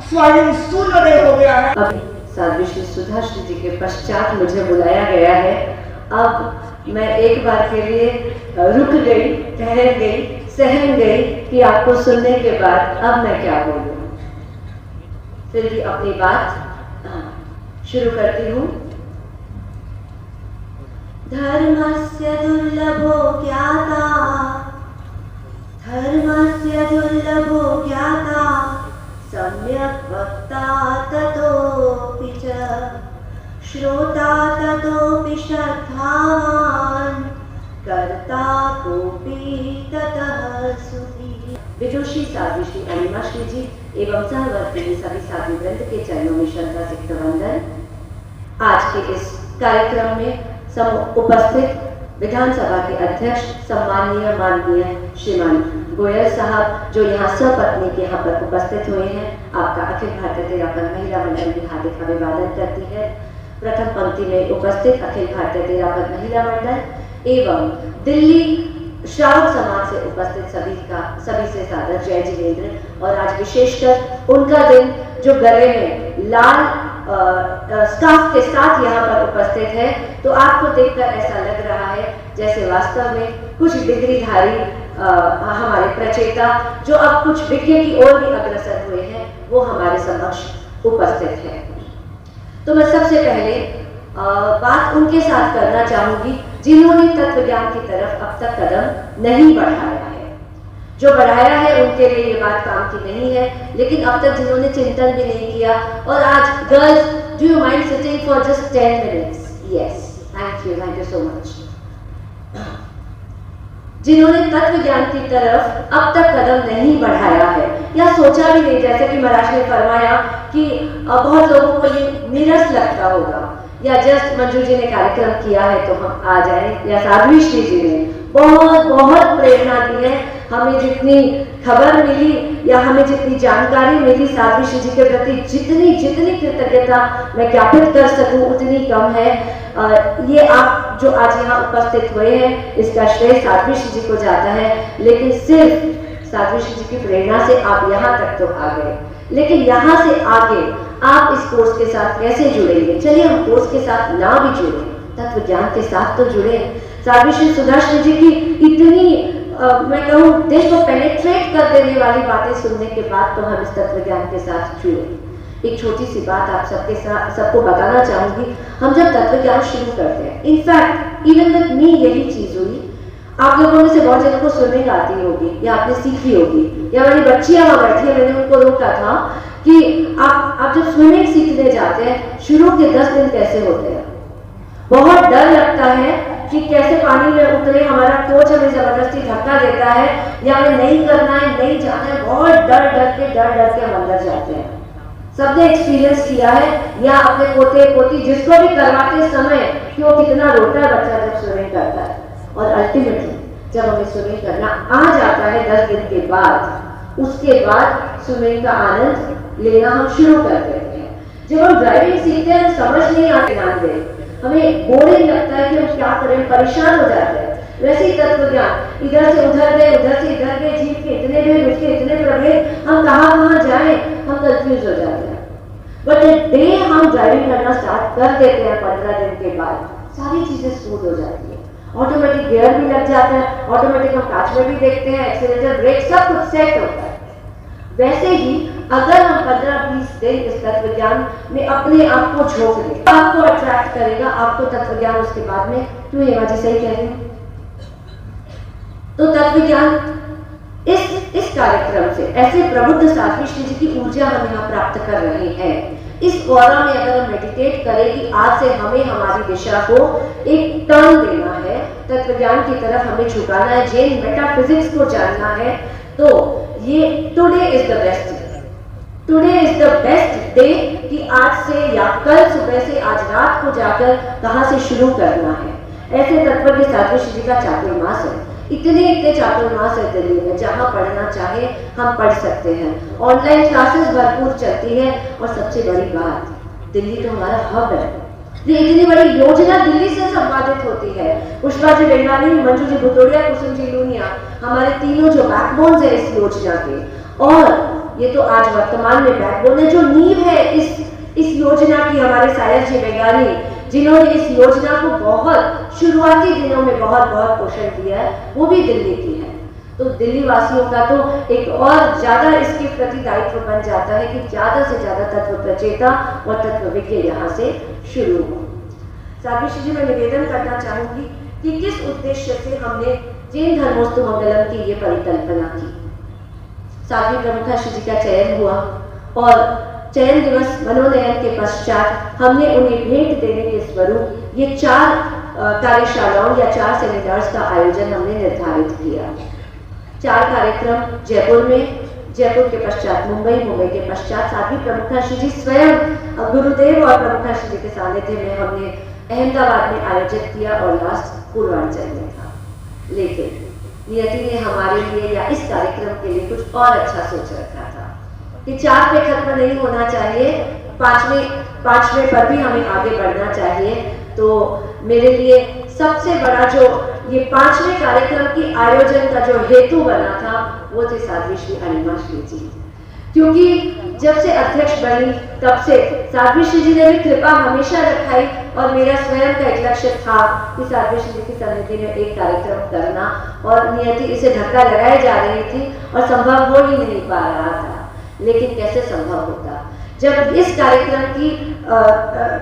स्वयं सूर्योदय हो गया है। अभी साध्वी श्री सुधा श्री जी के पश्चात मुझे बुलाया गया है। अब मैं एक बार के लिए रुक गई, ठहर गई, सहम गई कि आपको सुनने के बाद अब मैं क्या बोलूं। फिर भी अपनी बात शुरू करती हूँ। धर्मस्य दुर्लभो ज्ञाता, धर्मस्य दुर्लभो ज्ञाता, सम्यक् वक्ता ततोऽपि च श्रोता ततोऽपि श्रद्धावान्, कर्ता कोऽपि ततः सुखी। विदुषी साध्वी श्री अनिमा श्री जी एवं सहवर्तिनी सभी साध्वी वृंद के चरणों में श्रद्धा से वंदन। आज के इस कार्यक्रम में उपस्थित विधानसभा के अध्यक्ष सम्माननीय माननीय श्रीमान गोयल साहब, जो यहाँ सपत्नी के यहाँ पर उपस्थित हुए हैं, आपका अखिल भारतीय तेरापंथ महिला मंडल की हार्दिक अभिवादन करती है। प्रथम पंक्ति में उपस्थित अखिल भारतीय तेरापंथ महिला मंडल एवं दिल्ली श्रावक समाज से उपस्थित सभी से सादर जय जिनेंद्र। और आज विशेषकर उनका दिन जो गले में लाल स्कार्फ के साथ यहाँ पर उपस्थित है, तो आपको देखकर ऐसा लग रहा है जैसे वास्तव में कुछ डिग्रीधारी हमारे प्रचेता जो अब कुछ विज्ञ की ओर भी अग्रसर हुए हैं, वो हमारे समक्ष उपस्थित है। तो मैं सबसे पहले बात उनके साथ करना चाहूंगी जिन्होंने तत्व ज्ञान की तरफ अब तक कदम नहीं बढ़ाया है। जो बढ़ाया है उनके लिए ये बात काम की नहीं है, लेकिन अब तक जिन्होंने चिंतन भी नहीं किया, और आज girls, do you mind sitting for just 10 minutes? Yes, thank you so much. जिन्होंने तत्व ज्ञान की तरफ अब तक कदम नहीं बढ़ाया है या सोचा भी नहीं, जैसे कि महाराज ने फरमाया कि बहुत लोगों को ये नीरस लगता होगा, या जस्ट मंजू जी ने कार्यक्रम किया है तो हम आ जाएं, या साध्वी श्री जी ने बहुत बहुत प्रेरणा दी है। हमें जितनी खबर मिली या हमें जितनी जानकारी मिली साध्वी श्री जी के प्रति, जितनी कृतज्ञता मैं ज्ञापित कर सकूं उतनी कम है। ये आप जो आज यहाँ उपस्थित हुए हैं, इसका श्रेय साध्वी श्री जी को जाता है, लेकिन सिर्फ साध्वी श्री जी की प्रेरणा से आप यहाँ तक तो आ गए। लेकिन यहाँ से आगे आप इस कोर्स के साथ कैसे जुड़ेंगे? चलिए हम कोर्स के साथ ना भी जुड़े, तत्व ज्ञान के साथ तो जुड़े। साध्वी श्री सुधा श्री जी की इतनी मैं कहूँ दिल को पेनिट्रेट कर देने वाली बातें सुनने के बाद तो हम इस तत्व ज्ञान के साथ जुड़े। एक छोटी सी बात आप सबको बताना चाहूंगी। हम जब तत्व ज्ञान शुरू करते हैं, इनफैक्ट इवन विद मी यही चीज हुई। आप लोगों में से बहुत जनों को स्विमिंग आती होगी या आपने सीखी होगी, या हमारी बच्चियां वहां बैठी है, मैंने उनको रोका था कि आप जब स्विमिंग सीखने जाते हैं, शुरू के 10 दिन कैसे होते हैं, बहुत डर लगता है कि कैसे पानी में उतरे, हमारा कोच हमें जबरदस्ती धक्का देता है या हमें नहीं करना है, नहीं जाना है, बहुत डर के हम अंदर जाते हैं। सबने एक्सपीरियंस किया है, या अपने पोते पोती जिसको भी करवाते समय कि वो कितना रोता है बच्चा जब स्विमिंग करता है। और अल्टीमेटली जब हमें स्विमिंग करना आ जाता है 10 दिन के बाद, उसके बाद स्विमिंग का आनंद लेना हम शुरू कर देते हैं। जब हम ड्राइविंग सीखते हैं समझ नहीं आती, ध्यान दें, हमें बोरिंग लगता है कि हम क्या करें, परेशान हो जाते हैं। वैसे ही तत्व ज्ञान, इधर से उधर गए, उधर से इधर गए, जीव के इतने भेद, उसके इतने प्रभेद, हम कहाँ जाएं, हम कंफ्यूज हो जाते हैं। बट डे हम ड्राइविंग करना स्टार्ट कर देते हैं 15 दिन के बाद, सारी चीजें स्मूथ हो जाती है। ऑटोमेटिक गियर भी लग जाता है, ऑटोमेटिक हम कांच में भी देखते हैं, एक्सीलरेटर, ब्रेक सब कुछ सेट होता है। वैसे ही अगर हम 15-20 दिन इस तत्व ज्ञान में अपने आप को झोंक दें, आपको अट्रैक्ट करेगा, आपको तत्व ज्ञान उसके बाद में, क्यों हेमा जी सही कह रहे हैं? तो तत्व ज्ञान इस कार्यक्रम से ऐसे प्रबुद्ध साध्वी श्री जी की ऊर्जा हम यहाँ प्राप्त कर रहे हैं। इस ऑरा में अगर हम मेडिटेट करें कि आज से हमें हमारी दिशा को एक टर्न देना है, तत्व ज्ञान की तरफ हमें झुकाना है, जैन मेटाफिजिक्स को जानना है, तो ये today is the best day. Today is the best day कि आज से या कल सुबह से आज रात को जाकर कहाँ से शुरू करना है। ऐसे तत्व के साथ श्री जी का चातुर्मास है। इतने चातुर्मास है दिल्ली में, जहाँ पढ़ना चाहे हम पढ़ सकते हैं। ऑनलाइन क्लासेस भरपूर चलती है और सबसे बड़ी बात, दिल्ली तो हमारा हब है। ये इतनी बड़ी योजना दिल्ली से संपादित होती है। पुष्पा जी बेंगाली, मंजू जी भुतोड़िया, कुसुम जी लूनिया, हमारे तीनों जो बैकबोन्स है इस योजना के, और ये तो आज वर्तमान में बैकबोन है। जो नींव है इस योजना की, हमारे सायर जी बेंगाली, जिन्होंने इस योजना को बहुत शुरुआती दिनों में बहुत पोषण दिया है, वो भी दिल्ली की है। तो दिल्ली वासियों का तो एक और ज्यादा इसके प्रति दायित्व बन जाता है कि ज्यादा से ज्यादा तत्व प्रचेता और तत्वज्ञ यहाँ से शुरू हो। साक्षी जी, मैं निवेदन करना चाहूंगी कि किस उद्देश्य से हमने जैन धर्मोस्तु मंगलम की ये परिकल्पना की। साध्वी प्रमुखा श्री जी का चयन हुआ और चयन दिवस मनोनयन के पश्चात हमने उन्हें भेंट देने के स्वरूप ये 4 कार्यशालाओं या 4 सेमिनार्स का आयोजन हमने निर्धारित किया। 4 कार्यक्रम जयपुर में, जयपुर के पश्चात मुंबई, मुंबई के पश्चात साध्वी प्रमुखा श्री जी स्वयं गुरुदेव और प्रमुखा श्री जी के सानिध्य में हमने अहमदाबाद में आयोजित किया और लास्ट पूर्वांचल में था। लेकिन नियति ने हमारे लिए या इस कार्यक्रम के लिए कुछ और अच्छा सोच रखा था कि 4 पे खत्म नहीं होना चाहिए, 5वें पर भी हमें आगे बढ़ना चाहिए। तो मेरे लिए सबसे बड़ा जो ये 5वें कार्यक्रम की आयोजन का जो हेतु बना था वो थे साध्वी श्री अनिमा श्री जी, क्योंकि जब से अध्यक्ष बनी तब से साध्वी श्री जी ने भी कृपा हमेशा रखाई और मेरा स्वयं का एक लक्ष्य था कि साध्वी श्री जी की समिति में एक कार्यक्रम करना, और नियति इसे धक्का लगाए जा रही थी और संभव हो ही नहीं पा रहा था। लेकिन कैसे संभव होता जब इस कार्यक्रम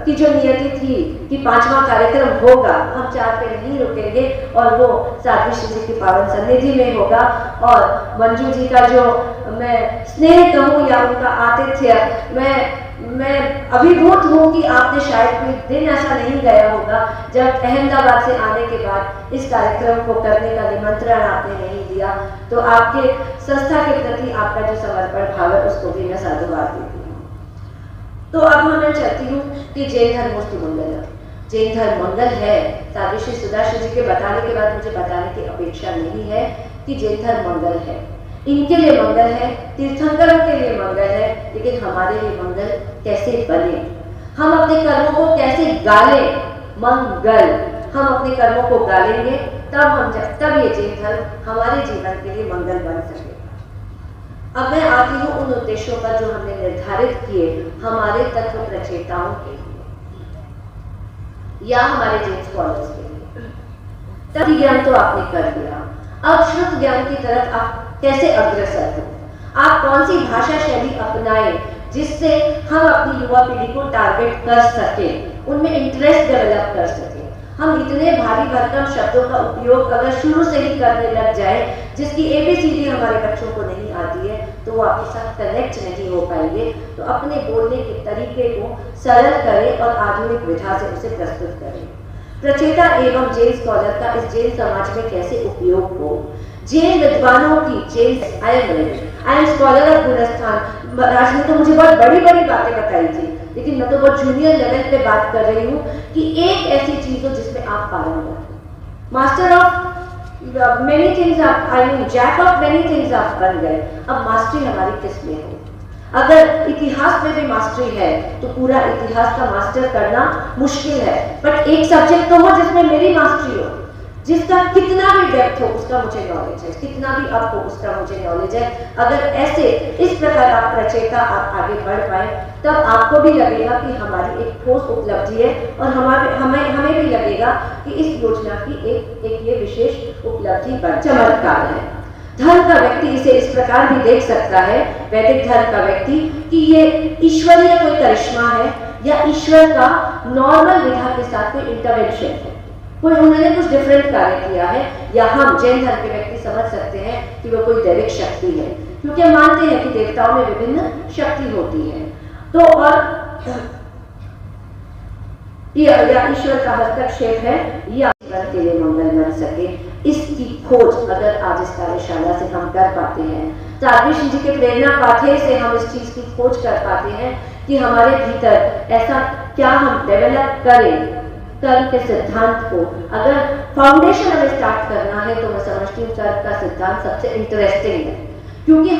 की जो नियति थी कि 5वां कार्यक्रम होगा, हम 4 पे नहीं रुकेंगे और वो साध्वी श्री जी की पावन सन्निधि में होगा। और मंजू जी का जो मैं स्नेह कहूँ या उनका आतिथ्य, मैं अभिभूत हूँ कि आपने शायद कोई दिन ऐसा नहीं गया होगा जब अहमदाबाद से आने के बाद इस कार्यक्रम को करने का निमंत्रण आपने नहीं दिया। तो आपके संस्था के प्रति आपका जो समर्पण भाव है उसको भी मैं साधुवाद देती हूँ। तो अब मैं चाहती हूँ कि जैन धर्मोस्तु मंगलम, जैन धर्म मंगल है। साध्वी श्री सुधा श्री जी के बताने के बाद मुझे बताने की अपेक्षा नहीं है कि जैन धर्म मंगल है। इनके लिए मंगल है, तीर्थंकरों के लिए मंगल है, लेकिन हमारे लिए मंगल कैसे बने, हम अपने कर्मों को कैसे गालें। मंगल, हम अपने कर्मों को गालेंगे तब ये जैन धर्म हमारे जीवन के लिए मंगल बन सके। अब मैं आती हूँ उन उद्देश्यों पर जो हमने निर्धारित किए हमारे तत्व प्रचेताओं के लिए या हमारे जैन स्कॉलर्स के लिए। तत्व ज्ञान तो आपने कर दिया, अब श्रुत ज्ञान की तरफ आप कैसे अग्रसर हो, आप कौन सी भाषा शैली अपनाएं जिससे हम अपनी युवा पीढ़ी को टारगेट कर सके, उनमें इंटरेस्ट डेवलप कर सके। हम इतने भारी भरकम शब्दों का उपयोग अगर शुरू से ही करने लग जाए जिसकी ABCD हमारे बच्चों को नहीं आती है तो वो आपके साथ कनेक्ट नहीं हो पाएंगे। तो अपने बोलने के तरीके को सरल करें और आधुनिक विधा से उसे प्रस्तुत करें। प्रचेता एवं जैन स्कॉलर का इस जैन समाज में कैसे उपयोग हो, जैन विद्वानों की आई एम स्कॉलर ऑफ गुणस्थान। राज ने तो मुझे बहुत बड़ी बातें बताई थी, लेकिन मैं तो बहुत जूनियर लेवल पे बात कर रही हूँ कि एक ऐसी चीज हो जिसमें आप पारंगत हो। मास्टर ऑफ मेनी थिंग्स आप, I mean jack of many things आप बन गए। अब मास्टरी हमारी किस में हो? अगर इतिहास में भी मास्टरी है तो पूरा इतिहास का मास्टर करना मुश्किल है, बट एक सब्जेक्ट तो हो जिसमें मेरी मास्टरी हो, जिसका कितना भी डेप्थ हो उसका मुझे नॉलेज है, कितना भी अप हो उसका मुझे नॉलेज है। अगर ऐसे इस प्रकार आप प्रचेता आप आगे बढ़ पाए तब आपको भी लगेगा कि हमारी एक ठोस उपलब्धि है और हमें भी लगेगा कि इस योजना की एक ये विशेष उपलब्धि बड़ चमत्कार है। धर्म का व्यक्ति इसे इस प्रकार भी देख सकता है, वैदिक धर्म का व्यक्ति, कि ये ईश्वरीय कोई करिश्मा है या ईश्वर का नॉर्मल विधा के साथ कोई इंटरवेंशन है, कोई उन्होंने कुछ डिफरेंट कार्य किया है, या हम जैन धर्म के व्यक्ति समझ सकते हैं कि वो कोई दैविक शक्ति है, क्योंकि हम मानते हैं कि देवताओं में विभिन्न शक्ति होती है। तो और या ईश्वर का हस्तक्षेप है या जीवन के लिए मंगल बन सके, इसकी खोज अगर आज इस कार्यशाला से हम कर पाते हैं साध्वी जी के प्रेरणा पाठे से हम इस चीज की खोज कर पाते हैं कि हमारे भीतर ऐसा क्या हम डेवलप करें कर्म के सिद्धांत को। अगर फाउंडेशन हमें स्टार्ट करना है तो मैं समझती हूँ कर्म का सिद्धांत सबसे इंटरेस्टिंग है, क्योंकि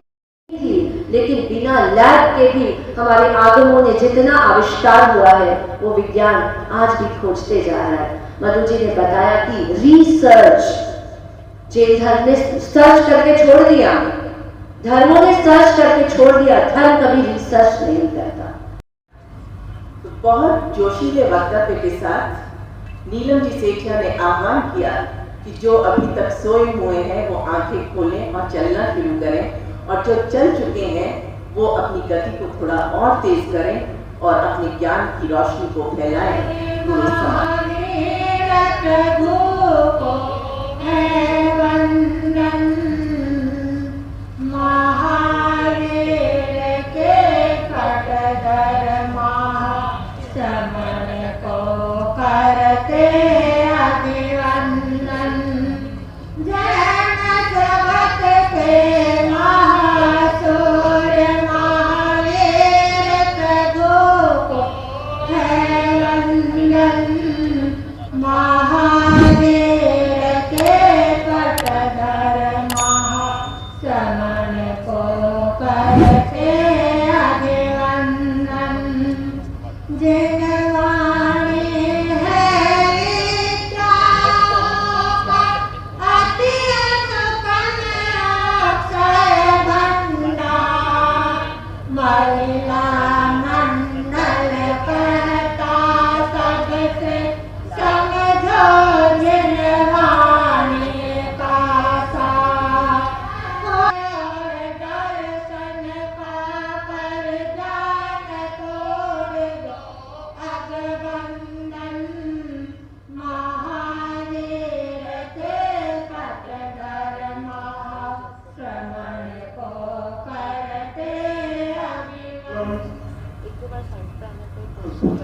लेकिन बिना लैब के भी हमारे आगमों ने जितना आविष्कार हुआ है वो विज्ञान आज भी खोजते जा रहा है। मधु जी ने बताया कि रिसर्च, जैन धर्म ने सर्च करके छोड़ दिया, धर्मों ने सर्च करके छोड़ दिया, धर्म कभी रिसर्च नहीं करता। तो बहुत जोशीले वक्तव्य के साथ नीलम जी सेठिया ने आह्वान किया कि जो अभी तक सोए हुए हैं वो आंखें खोलें और चलना शुरू करें, और जो चल चुके हैं वो अपनी गति को थोड़ा और तेज करें और अपने ज्ञान की रोशनी को फैलाएं।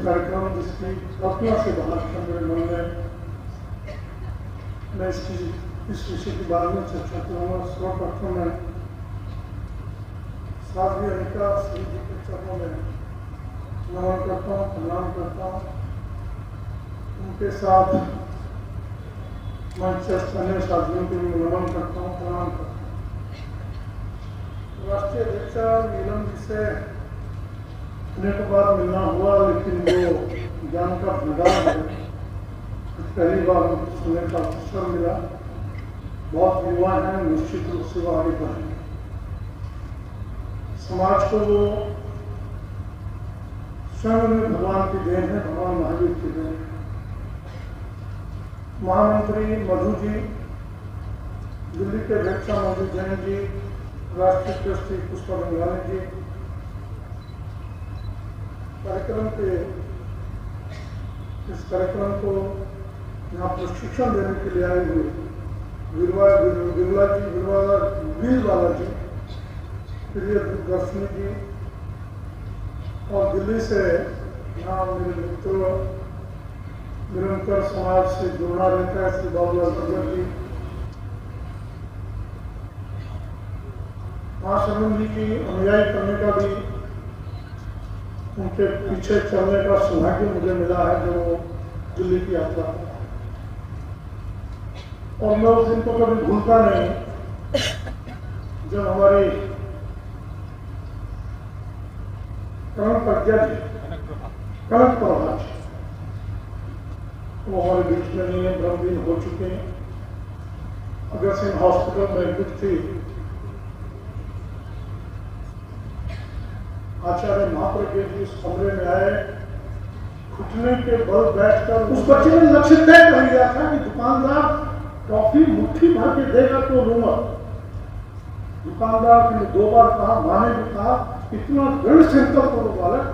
कार्यक्रम जिसकी कल्पना से बाहर था मेरे मन में, मैं इस विषय के बारे में चर्चा करूँगा। सर्वप्रथम मैं साध्वी अनिका श्री जी के चरणों में नमन करता हूँ, प्रणाम करता हूँ। उनके साथ मंचस्थ अन्य साथियों को भी नमन करता हूँ, प्रणाम करता हूँ। राष्ट्रीय अध्यक्षा नीलम जी से अनेक बार मिलना हुआ, लेकिन वो ज्ञान का भंडार है, पहली बार सुनने का अवसर मिला। बहुत युवा हैं, निश्चित रूप से वो आगे बढ़ेंगे। समाज को वो स्वयं में भगवान की देन है, भगवान महावीर की देन है। महामंत्री मधु जी, दिल्ली के अध्यक्षा मधु जैन जी, राष्ट्रीय ट्रस्टी पुष्पा गंगानी जी, इस कार्यक्रम को यहाँ प्रशिक्षण देने के लिए आए हुए बीरवाला जी, प्रिय दर्शनी जी, और दिल्ली से यहाँ मेरे मित्र निरंतर समाज से जुड़ना रहता है श्री बाबूलाल भगत जी, माँ शरण जी की अनुयायी करने का भी उनके पीछे चलने का सौभाग्य मुझे मिला है, जो दिल्ली की यात्रा। और मैं उस दिन को कभी भूलता नहीं जब हमारी कनक प्रज्ञा जी, कनक प्रभा जी, वो हमारे बीच में नहीं है, ब्रह्मदीन हो चुके हैं। अगर सिंह हॉस्पिटल में एडमिट थी, आचार्य महाप्रज्ञ जी उस कमरे में आए, घुटने के बल बैठकर उस बच्चे ने लक्ष्य तय कर लिया था कि दुकानदार टॉफी मुट्ठी भर के देगा तो लूंगा। दुकानदार ने 2 बार कहा, माँ ने भी कहा, इतना दृढ़ संकल्प करो बालक,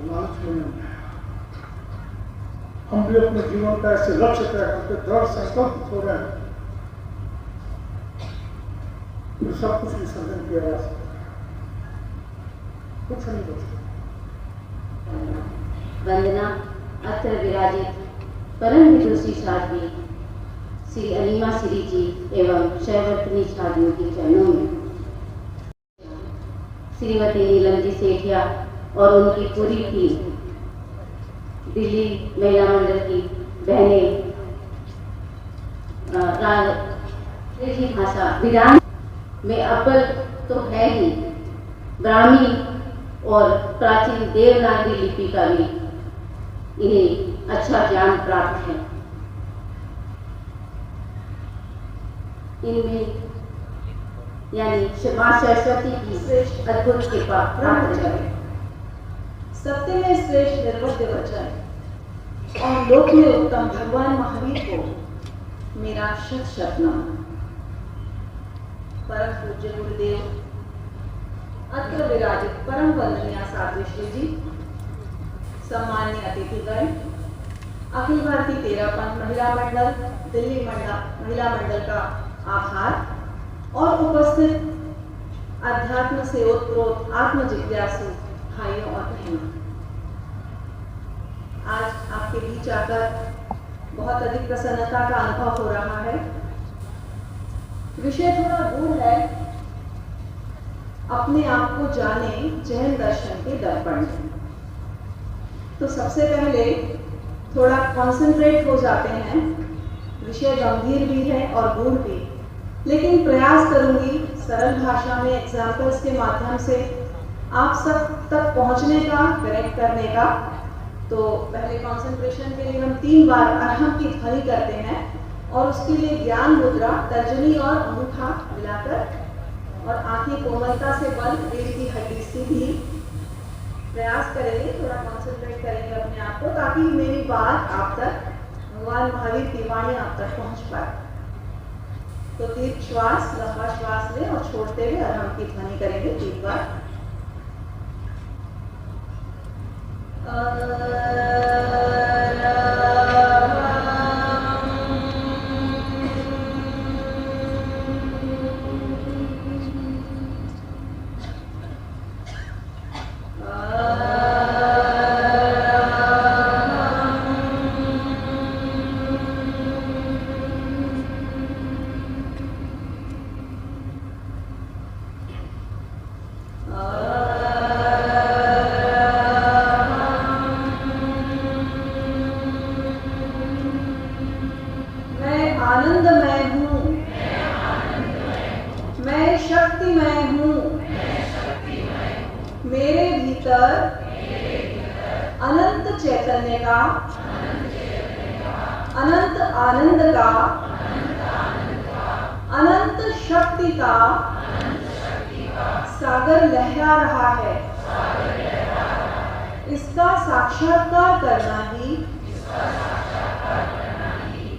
लालच में नहीं। हम भी अपने जीवन का ऐसे लक्ष्य तय करके दृढ़ संकल्प हो रहे हैं, फिर सब कुछ विसर्जन किया जा सकता है, कुछ नहीं बचता। वंदना अत्र विराजित परम विदुषी साध्वी श्री अलीमा श्री जी एवं शैवर्तनी छात्रियों के चरणों में श्रीमती नीलम जी सेठिया और उनकी पूरी टीम, दिल्ली महिला मंडल की बहनें, अंग्रेजी भाषा विधान में अव्वल तो है ही, ब्राह्मी और प्राचीन देवनागरी लिपि का भी इन्हें अच्छा ज्ञान प्राप्त है। इनमें यानी मां सरस्वती की श्रेष्ठ अद्भुत कृपा प्राप्त है। सत्य में श्रेष्ठ निर्वध्य वचन और लोक में उत्तम भगवान महावीर को मेरा शत शत नमन। परम पूज्य गुरुदेव, अत्र विराजित परम वंदनीय साध्वी जी, सम्मान्य अतिथिगण, अखिल भारतीय तेरापंथ महिला मंडल दिल्ली महिला मंडल का आभार और उपस्थित अध्यात्म से ओतप्रोत आत्म जिज्ञासु भाइयों और बहनों, आज आपके बीच आकर बहुत अधिक प्रसन्नता का अनुभव हो रहा है। विषय थोड़ा दूर है, अपने आप को जाने जैन दर्शन के दर्पण में। तो सबसे पहले थोड़ा कॉन्सेंट्रेट हो जाते हैं। विषय गंभीर भी है और गूढ़ भी, लेकिन प्रयास करूंगी सरल भाषा में एग्जाम्पल्स के माध्यम से आप सब तक पहुंचने का, कनेक्ट करने का। तो पहले कंसंट्रेशन के लिए हम 3 बार अरहम की ध्वनि करते हैं और उसके लिए ज्ञान मुद्रा, तर्जनी और अंगूठा मिलाकर और आंखें कोमलता से बंद, रीढ़ की हड्डी सीधी, प्रयास करेंगे, थोड़ा कंसंट्रेट करेंगे अपने आप को, ताकि मेरी बात आप तक, भगवान महावीर की वाणी आप तक पहुंच पाए। तो दीर्घ श्वास, लंबा श्वास लें और छोड़ते हुए अरहम की ध्वनि करेंगे 3 बार। अनंत चैतन्य का, अनंत आनंद का, अनंत शक्ति का सागर लहरा रहा है। इसका साक्षात्कार करना ही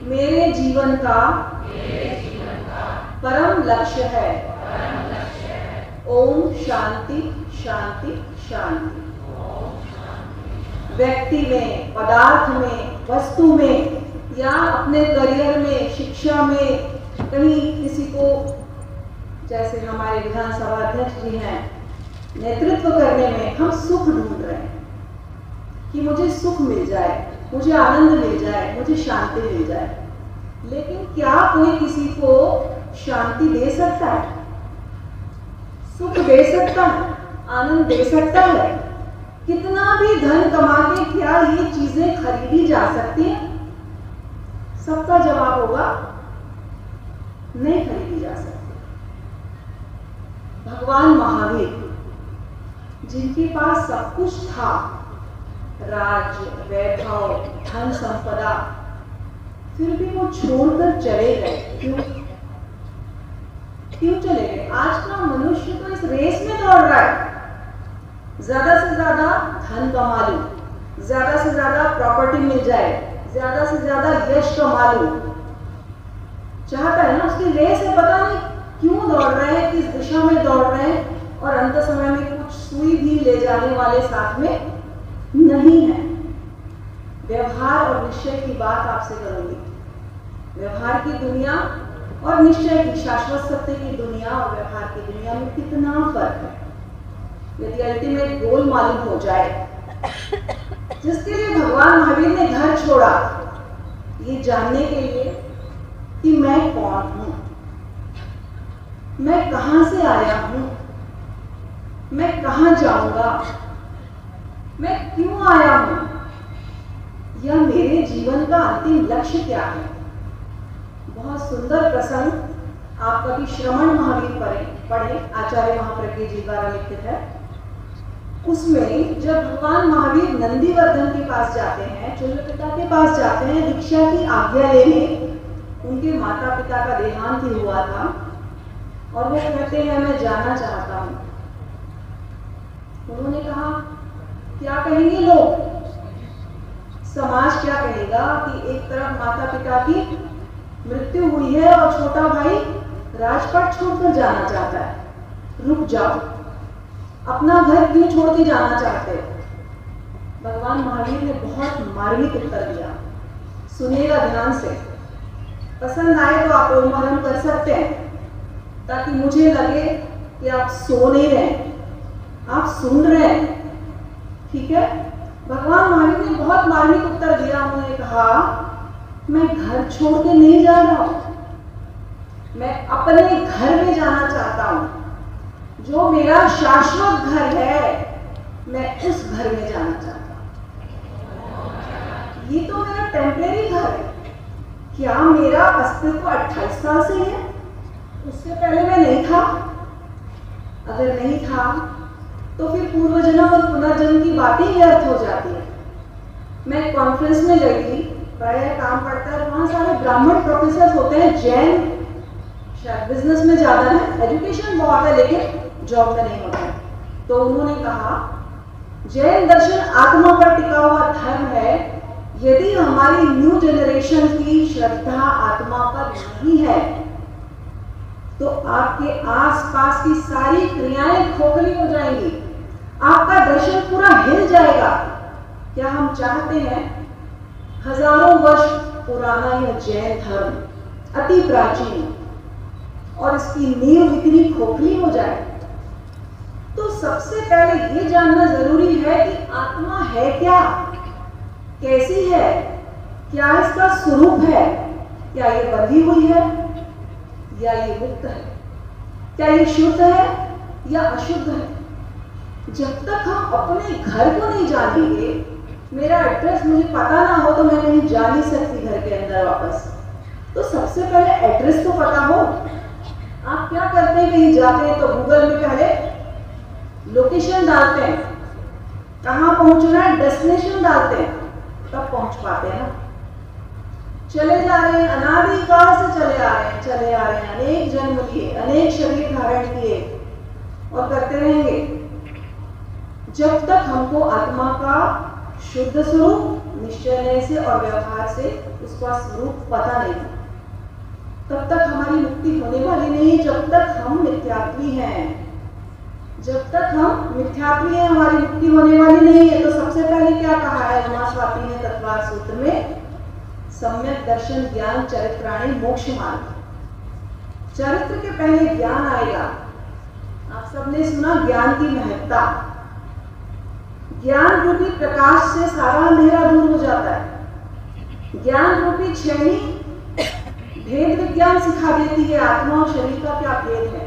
मेरे जीवन का परम लक्ष्य है। ओम शांति शांति शांति। व्यक्ति में, पदार्थ में, वस्तु में या अपने करियर में, शिक्षा में, कहीं किसी को, जैसे हमारे विधानसभा अध्यक्ष जी हैं, नेतृत्व करने में हम सुख ढूंढ रहे हैं कि मुझे सुख मिल जाए, मुझे आनंद मिल जाए, मुझे शांति मिल जाए। लेकिन क्या कोई किसी को शांति दे सकता है? सुख दे सकता है? आनंद दे सकता है? कितना भी धन कमा के क्या ये चीजें खरीदी जा सकती हैं? सबका जवाब होगा नहीं खरीदी जा सकती। भगवान महावीर, जिनके पास सब कुछ था, राज्य, वैभव, धन संपदा, फिर भी वो छोड़कर चले गए। क्यों चले गए? आज का मनुष्य तो इस रेस में दौड़ रहा है, ज्यादा से ज्यादा धन कमा लूं, ज्यादा से ज्यादा प्रॉपर्टी मिल जाए, ज्यादा से ज्यादा यश कमा लूं, चाहता है ना। उसकी रेस है, पता नहीं क्यों दौड़ रहे हैं, किस दिशा में दौड़ रहे हैं, और अंत समय में कुछ सुई भी ले जाने वाले साथ में नहीं है। व्यवहार और निश्चय की बात आपसे करूंगी। व्यवहार की दुनिया और निश्चय की, शाश्वत सत्य की दुनिया और व्यवहार की दुनिया में कितना फर्क है। यदि अल्टीमेट गोल मालूम हो जाए, जिसके लिए भगवान महावीर ने घर छोड़ा, ये जानने के लिए कि मैं कौन हूं, मैं कहां से आया हूं, मैं कहां जाऊंगा, मैं क्यों आया हूं, या मेरे जीवन का अंतिम लक्ष्य क्या है। बहुत सुंदर प्रसंग आप कभी श्रवण महावीर पढ़े, आचार्य महाप्रज्ञ जी द्वारा लिखित है। उसमें जब भगवान महावीर नंदीवर्धन के पास जाते हैं, चंद्रपिता के पास जाते हैं दीक्षा की आज्ञा लेने, उनके माता पिता का देहांत ही हुआ था और वो कहते हैं मैं जाना चाहता हूं। उन्होंने कहा क्या कहेंगे लोग, समाज क्या कहेगा कि एक तरफ माता पिता की मृत्यु हुई है और छोटा भाई राजपाट छोड़कर जाना चाहता है, रुक जाओ, अपना घर क्यों छोड़ के जाना चाहते हो। भगवान महावीर ने बहुत मार्मिक उत्तर दिया, सुनिएगा ध्यान से, पसंद आए तो आप ओम हरम कर सकते हैं ताकि मुझे लगे कि आप सो नहीं रहे, आप सुन रहे हैं, ठीक है। भगवान महावीर ने बहुत मार्मिक उत्तर दिया। उन्होंने कहा मैं घर छोड़ के नहीं जा रहा हूं, मैं अपने घर में जाना चाहता हूं, जो मेरा शाश्वत घर है मैं उस घर में जाना चाहता हूं। ये तो मेरा टेम्परेरी घर है, क्या मेरा अस्तित्व 28 साल से है, उससे पहले मैं नहीं था। अगर नहीं था तो फिर पूर्व जन्म और पुनर्जन्म की बातें व्यर्थ हो जाती है। मैं कॉन्फ्रेंस में गई थी, बड़ा काम पड़ता है, वहां सारे ब्राह्मण प्रोफेसर होते हैं, जैन शायद बिजनेस में ज्यादा है, एजुकेशन बहुत है लेकिन जॉब में नहीं होता है। तो उन्होंने कहा जैन दर्शन आत्मा पर टिका हुआ धर्म है, यदि हमारी न्यू जनरेशन की श्रद्धा आत्मा पर नहीं है तो आपके आसपास की सारी क्रियाएं खोखली हो जाएंगी, आपका दर्शन पूरा हिल जाएगा। क्या हम चाहते हैं हजारों वर्ष पुराना यह जैन धर्म अति प्राचीन और इसकी नींव इतनी खोखली हो जाए? तो सबसे पहले ये जानना जरूरी है कि आत्मा है क्या, कैसी है, क्या इसका स्वरूप है, क्या ये बंधी हुई है या ये मुक्त है, क्या ये शुद्ध है या अशुद्ध है। जब तक हम अपने घर को नहीं जानेंगे, मेरा एड्रेस मुझे पता ना हो तो मैं कहीं जा नहीं सकती घर के अंदर वापस। तो सबसे पहले एड्रेस तो पता हो। आप क्या करते हैं, कहीं जाते हैं तो गूगल में पहले लोकेशन डालते हैं, कहाँ पहुंचना है डेस्टिनेशन डालते हैं, तब पहुंच पाते हैं ना। चले जा रहे हैं, अनादिकाल से चले आ रहे हैं, अनेक जन्म लिए, अनेक शरीर धारण किए और करते रहेंगे जब तक हमको आत्मा का शुद्ध स्वरूप निश्चय से और व्यवहार से उसका स्वरूप पता नहीं, तब तक हमारी मुक्ति होने वाली नहीं। जब तक हम मिथ्यात्वी हैं, जब तक हम मिथ्यात्वी हैं हमारी मुक्ति होने वाली नहीं है। तो सबसे पहले क्या कहा है उमा स्वाति ने तत्वार सूत्र में, सम्यक दर्शन ज्ञान चरित्राणी मोक्ष मार्ग। चरित्र के पहले ज्ञान आएगा। आप सबने सुना ज्ञान की महत्ता, ज्ञान रूपी प्रकाश से सारा अंधेरा दूर हो जाता है। ज्ञान रूपी छेनी भेद विज्ञान सिखा देती है, आत्मा और शरीर का क्या भेद है।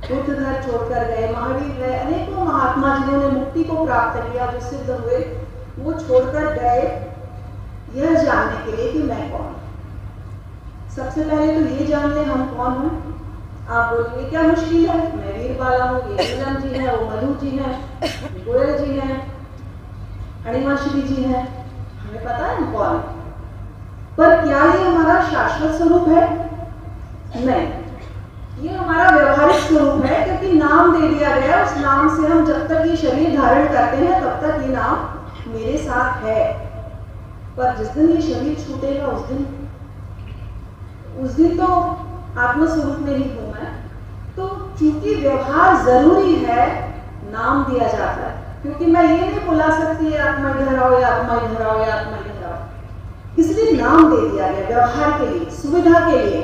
बुद्ध घर छोड़कर गए, महावीर गए, अनेकों महात्मा जिन्होंने मुक्ति को प्राप्त किया, जो सिद्ध हुए, वो छोड़कर गए यह जानने के लिए कि मैं कौन। सबसे पहले तो ये जान ले हम कौन हैं। आप बोलिए क्या मुश्किल है, मैं वीरबाला हूँ, ये नीलम जी है, वो मधु जी है, गोयल जी हैं, अणिमाश्री जी हैं, हमें पता है हम कौन है। पर क्या ये हमारा शाश्वत स्वरूप है? नहीं, ये हमारा व्यवहारिक स्वरूप है, क्योंकि नाम दे दिया गया। उस नाम से हम जब तक ये शरीर धारण करते हैं तब तक ये नाम मेरे साथ है। पर जिस दिन ये शरीर छूटेगा उस दिन तो आत्मस्वरूप में ही हूं मैं। तो चूंकि व्यवहार जरूरी है, नाम दिया जाता है, क्योंकि मैं ये नहीं बुला सकती है आत्मा इधर आओ या आत्मा इधर आओ या आत्मा इधर आओ, इसलिए नाम दे दिया गया व्यवहार के लिए, सुविधा के लिए।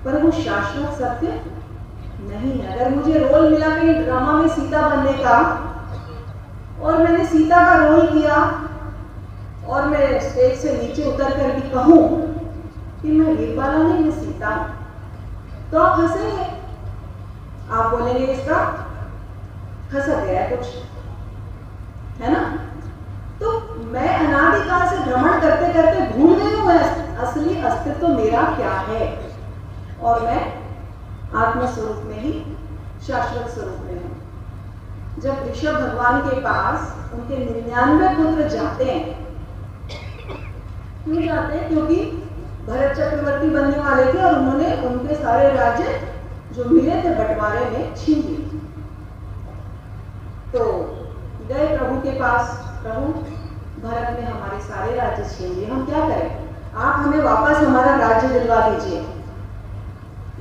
पर वो शाश्वत सत्य नहीं है। अगर मुझे रोल मिला कहीं ड्रामा में सीता बनने का और मैंने सीता का रोल किया और मैं स्टेज से नीचे उतर कर भी कहूं कि मैं वीरबाला नहीं, मैं सीता हूं, तो आप हंसेंगे, आप बोलेंगे इसका खसक गया कुछ, है ना। तो मैं अनादिकाल से भ्रमण करते करते भूल गई हूं असली अस्तित्व मेरा क्या है, और मैं आत्मस्वरूप में ही, शाश्वत स्वरूप में हूं। जब ऋषभ भगवान के पास उनके 99 पुत्र जाते हैं, क्यों जाते हैं? क्योंकि भरत चक्रवर्ती बनने वाले थे और उन्होंने उनके सारे राज्य जो मिले थे बंटवारे में छीन लिए। तो गए प्रभु के पास, प्रभु भरत ने हमारे सारे राज्य छीन लिए, हम क्या करें? आप हमें वापस हमारा राज्य दिलवा दीजिए।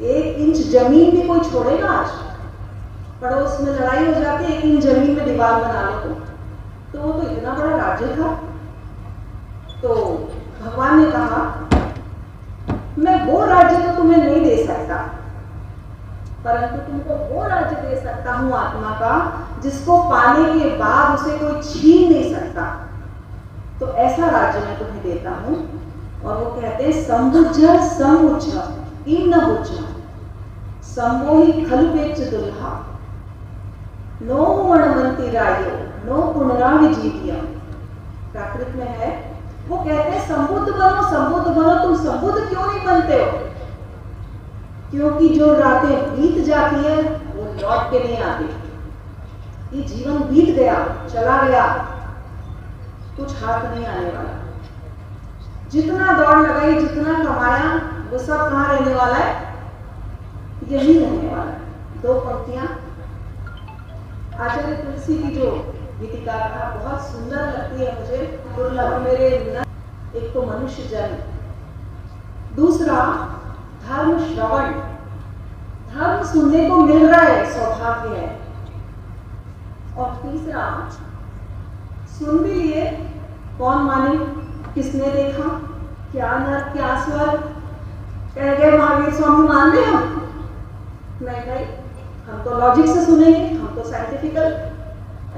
1 इंच जमीन भी कोई छोड़ेगा? आज पड़ोस में लड़ाई हो जाती है, 1 इंच जमीन में दीवार बना लो तो वो तो इतना बड़ा राज्य था। तो भगवान ने कहा, मैं वो राज्य तो तुम्हें नहीं दे सकता, परंतु तुमको वो राज्य दे सकता हूं आत्मा का, जिसको पाने के बाद उसे कोई छीन नहीं सकता। तो ऐसा राज्य मैं तुम्हें देता हूं। और वो कहते हैं, संबुझ समुझ इम न बुझ सम्मोहि खलुपेच दुल्हा नो वणमंती रायो नो पुनराविजीविया। प्राकृत में है, वो कहते हैं संबुद्ध बनो, संबुद्ध बनो। तुम संबुद्ध क्यों नहीं बनते हो? क्योंकि जो रातें बीत जाती है वो लौट के नहीं आती। ये जीवन बीत गया, चला गया, कुछ हाथ नहीं आने वाला। जितना दौड़ लगाई, जितना कमाया, वो सब कहाँ रहने वाला है? यही रहने वाला है। 2 पंक्तियां आचार्य तुलसी की जो गीतिका का बहुत सुंदर लगती है मुझे। दुर्लभ मेरे एक तो मनुष्य जन्म, दूसरा धर्म श्रवण, धर्म सुनने को मिल रहा है, सौभाग्य है। और तीसरा सुन भी लिए, कौन माने, किसने देखा, क्या नर क्या स्वर, कह गए महावीर स्वामी मान रहे हम? नहीं भाई, हम तो लॉजिक से सुनेंगे, हम तो साइंटिफिकल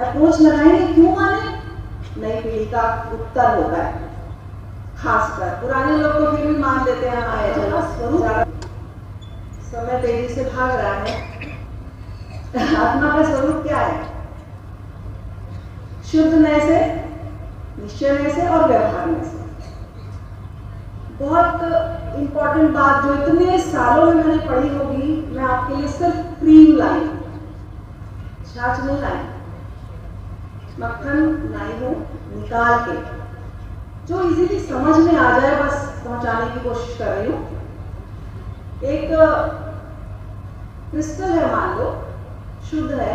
अप्रोच लगाएंगे, क्यों माने? नई पीढ़ी का उत्तर होता है, खासकर पुराने लोग तो फिर भी मान लेते हैं आया चला स्वरूप। समय तेजी से भाग रहा है। आत्मा का स्वरूप क्या है? शुद्ध नय से, निश्चय नय से और व्यवहार नय से। बहुत इंपॉर्टेंट बात जो इतने सालों में मैंने पढ़ी होगी, मैं आपके लिए सिर्फ क्रीम लाई, छाछ नहीं लाई, मक्खन लाई हूं निकाल के, जो इजीली समझ में आ जाए बस पहुंचाने की कोशिश कर रही हूं। एक क्रिस्टल है, मान लो शुद्ध है,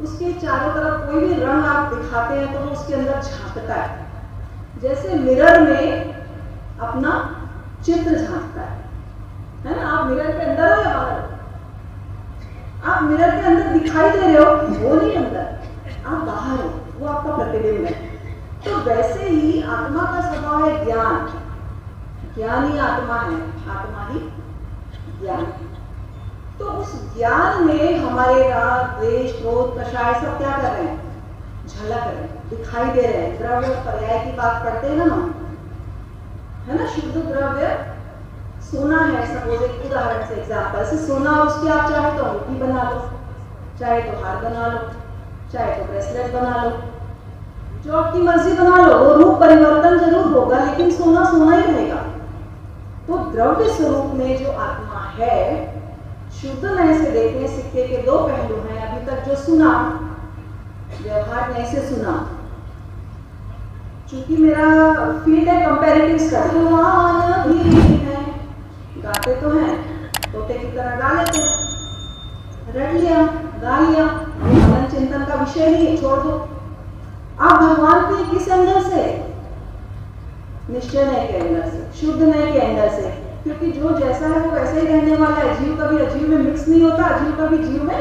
उसके चारों तरफ कोई भी रंग आप दिखाते हैं तो वो उसके अंदर झांकता है, जैसे मिरर में अपना चित्र झांकता है ना। आप मिरर के अंदर हो या बाहर? आप मिरर के अंदर दिखाई दे रहे हो, वो नहीं अंदर, आप बाहर हो, वो आपका प्रतिबिंब है। तो वैसे ही आत्मा का स्वभाव है ज्ञान, ज्ञानी आत्मा है, आत्मा ही ज्ञान। तो उस ज्ञान में हमारे राग, द्वेष, क्रोध, कषाय सब क्या कर रहे हैं? झलक रहे हैं, दिखाई दे रहे हैं। द्रव्य पर्याय की बात करते हैं ना हम, है ना। शुद्ध द्रव्य सोना है, सपोज एक उदाहरण से एग्जांपल से, सोना और उसकी आप चाहे तो अंगूठी बना लो, चाहे तो हार बना लो, चाहे तो ब्रेसलेट बना लो, जो आपकी मर्जी बना लो। वो रूप परिवर्तन जरूर होगा, लेकिन सोना सोना ही रहेगा। तो द्रव्य स्वरूप में जो आत्मा है, शुद्ध नय से देखने सिक्के के 2 पहलू हैं। अभी तक जो सुना, व्यवहार नय से सुना, चूंकि मेरा फील्ड है कंपैरेटिव स्टडी, है गाते तो हैं, तोते की तरह गा लेते हैं, रट लिया, गा लिया, मनन चिंतन का विषय नहीं, छोड़ दो। आप भगवान के किस एंगल से? निश्चय नय के एंगल से, शुद्ध नय के एंगल से, क्योंकि जो जैसा है वो वैसे ही रहने वाला है। जीव कभी अजीव में मिक्स नहीं होता, अजीव कभी जीव में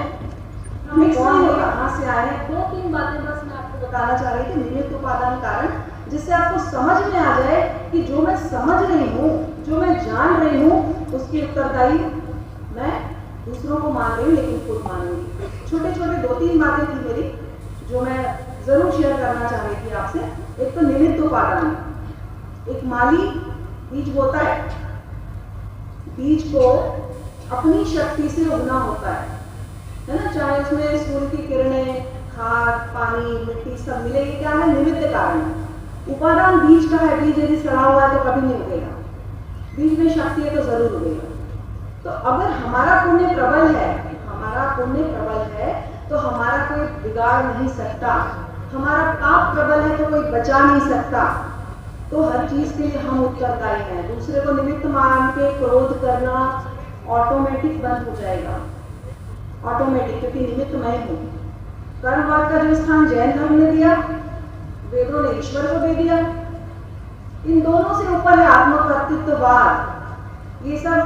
मिक्स नहीं होता। कहाँ से आए हैं? 2-3 बातें बस मैं आपको बताना चाह रही थी, निमित्त उपादान कारण, जिससे आपको समझ में आ जाए कि जो मैं समझ रही हूँ, जो मैं जान रही हूँ, उसकी उत्तरदायी मैं दूसरों को मान रही हूँ, लेकिन खुद मानूंगी। छोटे छोटे 2-3 बातें थी मेरी, जो मैं जरूर शेयर करना चाह रही थी आपसे। एक तो निमित्त उपादान, एक माली बीज बोता है, बीज को अपनी शक्ति से उगना होता है ना, चाहे उसमें सूर्य की किरणें, खाद, पानी, मिट्टी सब मिले, ये क्या है, निमित्त कारण है। उपादान बीज का है, बीज यदि सड़ा हुआ है तो कभी नहीं उगेगा, बीज में शक्ति है तो जरूर उगेगा। तो अगर हमारा पुण्य प्रबल है, तो हमारा कोई बिगाड़ नहीं सकता, हमारा पाप प्रबल है तो कोई बचा नहीं सकता। तो हर चीज के लिए हम उत्तरदायी हैं। दूसरे को निमित्त मान के क्रोध करना ऑटोमेटिक बंद हो जाएगा, ऑटोमेटिक, क्योंकि निमित्त मैं हूँ। कर्मवाद का जो स्थान जैन धर्म ने दिया, वेदों ने ईश्वर को दे दिया। इन दोनों से ऊपर है आत्मकर्तृत्ववाद। ये सब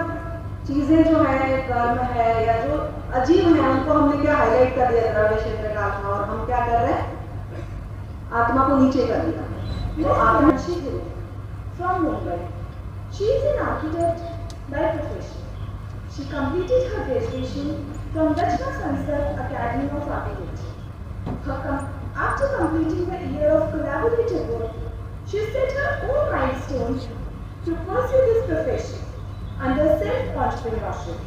चीजें जो है, कर्म है या जो अजीब है, उनको हमने क्या हाईलाइट कर दिया द्रव्य क्षेत्र का, और हम क्या कर रहे हैं, आत्मा को नीचे कर दिया। तो आत्मा from Mumbai. She is an architect by profession. She completed her graduation from Dachna Sansar Academy of Architecture. After completing the year of collaborative work, she set her own milestone to pursue this profession under self-entrepreneurship.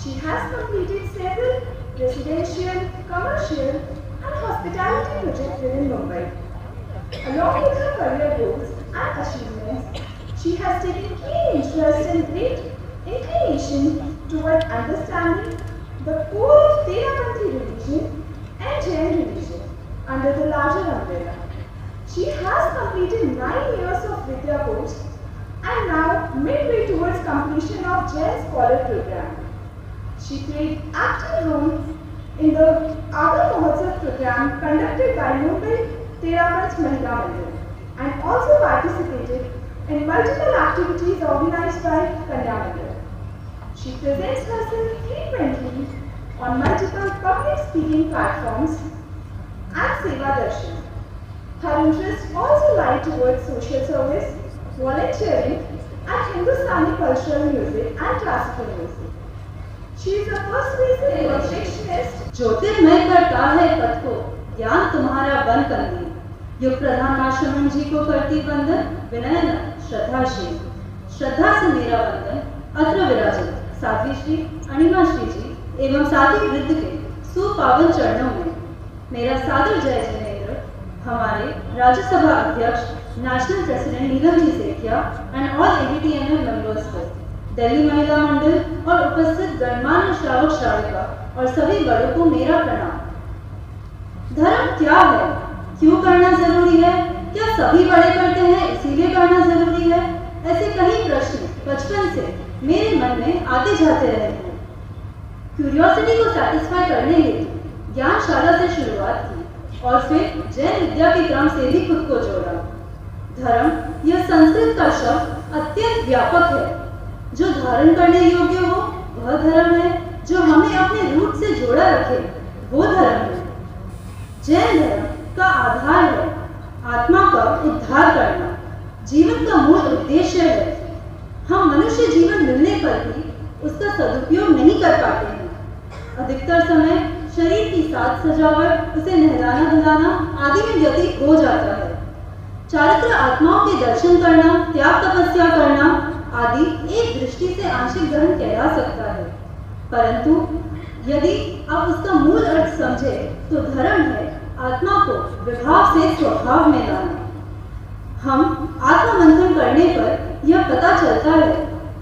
She has completed several residential, commercial and hospitality projects within Mumbai. Along with her career goals and achievements, she has taken keen interest and great inclination toward understanding the core of Theravada religion and Jain religion under the larger umbrella. She has completed 9 years of Vidya course and now midway towards completion of Jain Scholar program. She played active role in the Agar Mahotsav program conducted by Mumbai Theravada Mahila Mandir and also participated in multiple activities organized by Kanya Mandir. She presents herself frequently on multiple public speaking platforms and Seva Darshan. Her interests also lie towards social service, volunteering and Hindustani cultural music and classical music. She is a persuasive perfectionist. ज्योतिर्मय करता है पथ को, ज्ञान तुम्हारा बन कंदी। युग प्रधान मां शमन जी को करती वंदन, विनय न श्रद्धाशील। श्रद्धा से मेरा वंदन अत्र विराजित साध्वी श्री अणिमा श्री जी एवं साथी वृद्ध के सुपावन चरणों में मेरा सादर जय जिनेंद्र। हमारे राज्यसभा अध्यक्ष, national president Neelam ji Sethia and all ABTML members को, दिल्ली महिला मंडल और उपस्थित गणमान्य श्रावक श्राविका और सभी बड़ों को मेरा प्रणाम। धर्म क्या है, क्यों करना जरूरी है, क्या सभी बड़े करते हैं इसीलिए करना जरूरी है? ऐसे कई प्रश्न बचपन से मेरे मन में आते जाते रहे हैं। क्यूरियोसिटी को सेटिस्फाई करने हेतु ज्ञानशाला से शुरुआत की और फिर जैन विद्या के क्रम से भी खुद को जोड़ा। धर्म, यह संस्कृत का शब्द अत्यंत व्यापक है। जो धारण करने योग्य हो वह धर्म है, जो हमें अपने रूट से जोड़ा रखे वो धर्म है। जैन धर्म का आधार है आत्मा का उद्धार करना, जीवन का मूल उद्देश्य है। हम मनुष्य जीवन मिलने पर भी उसका सदुपयोग नहीं कर पाते हैं। अधिकतर समय शरीर की साज सजावट, उसे नहलाना धुलाना आदि में व्यतीत हो जाता है। चारित्र आत्माओं के दर्शन करना, त्याग तपस्या करना आदि एक दृष्टि से आंशिक धर्म कहला सकता है, परंतु यदि आप उसका मूल अर्थ समझे तो धर्म है आत्मा को विभाव से स्वभाव में लाना। हम आत्ममंथन करने पर यह पता चलता है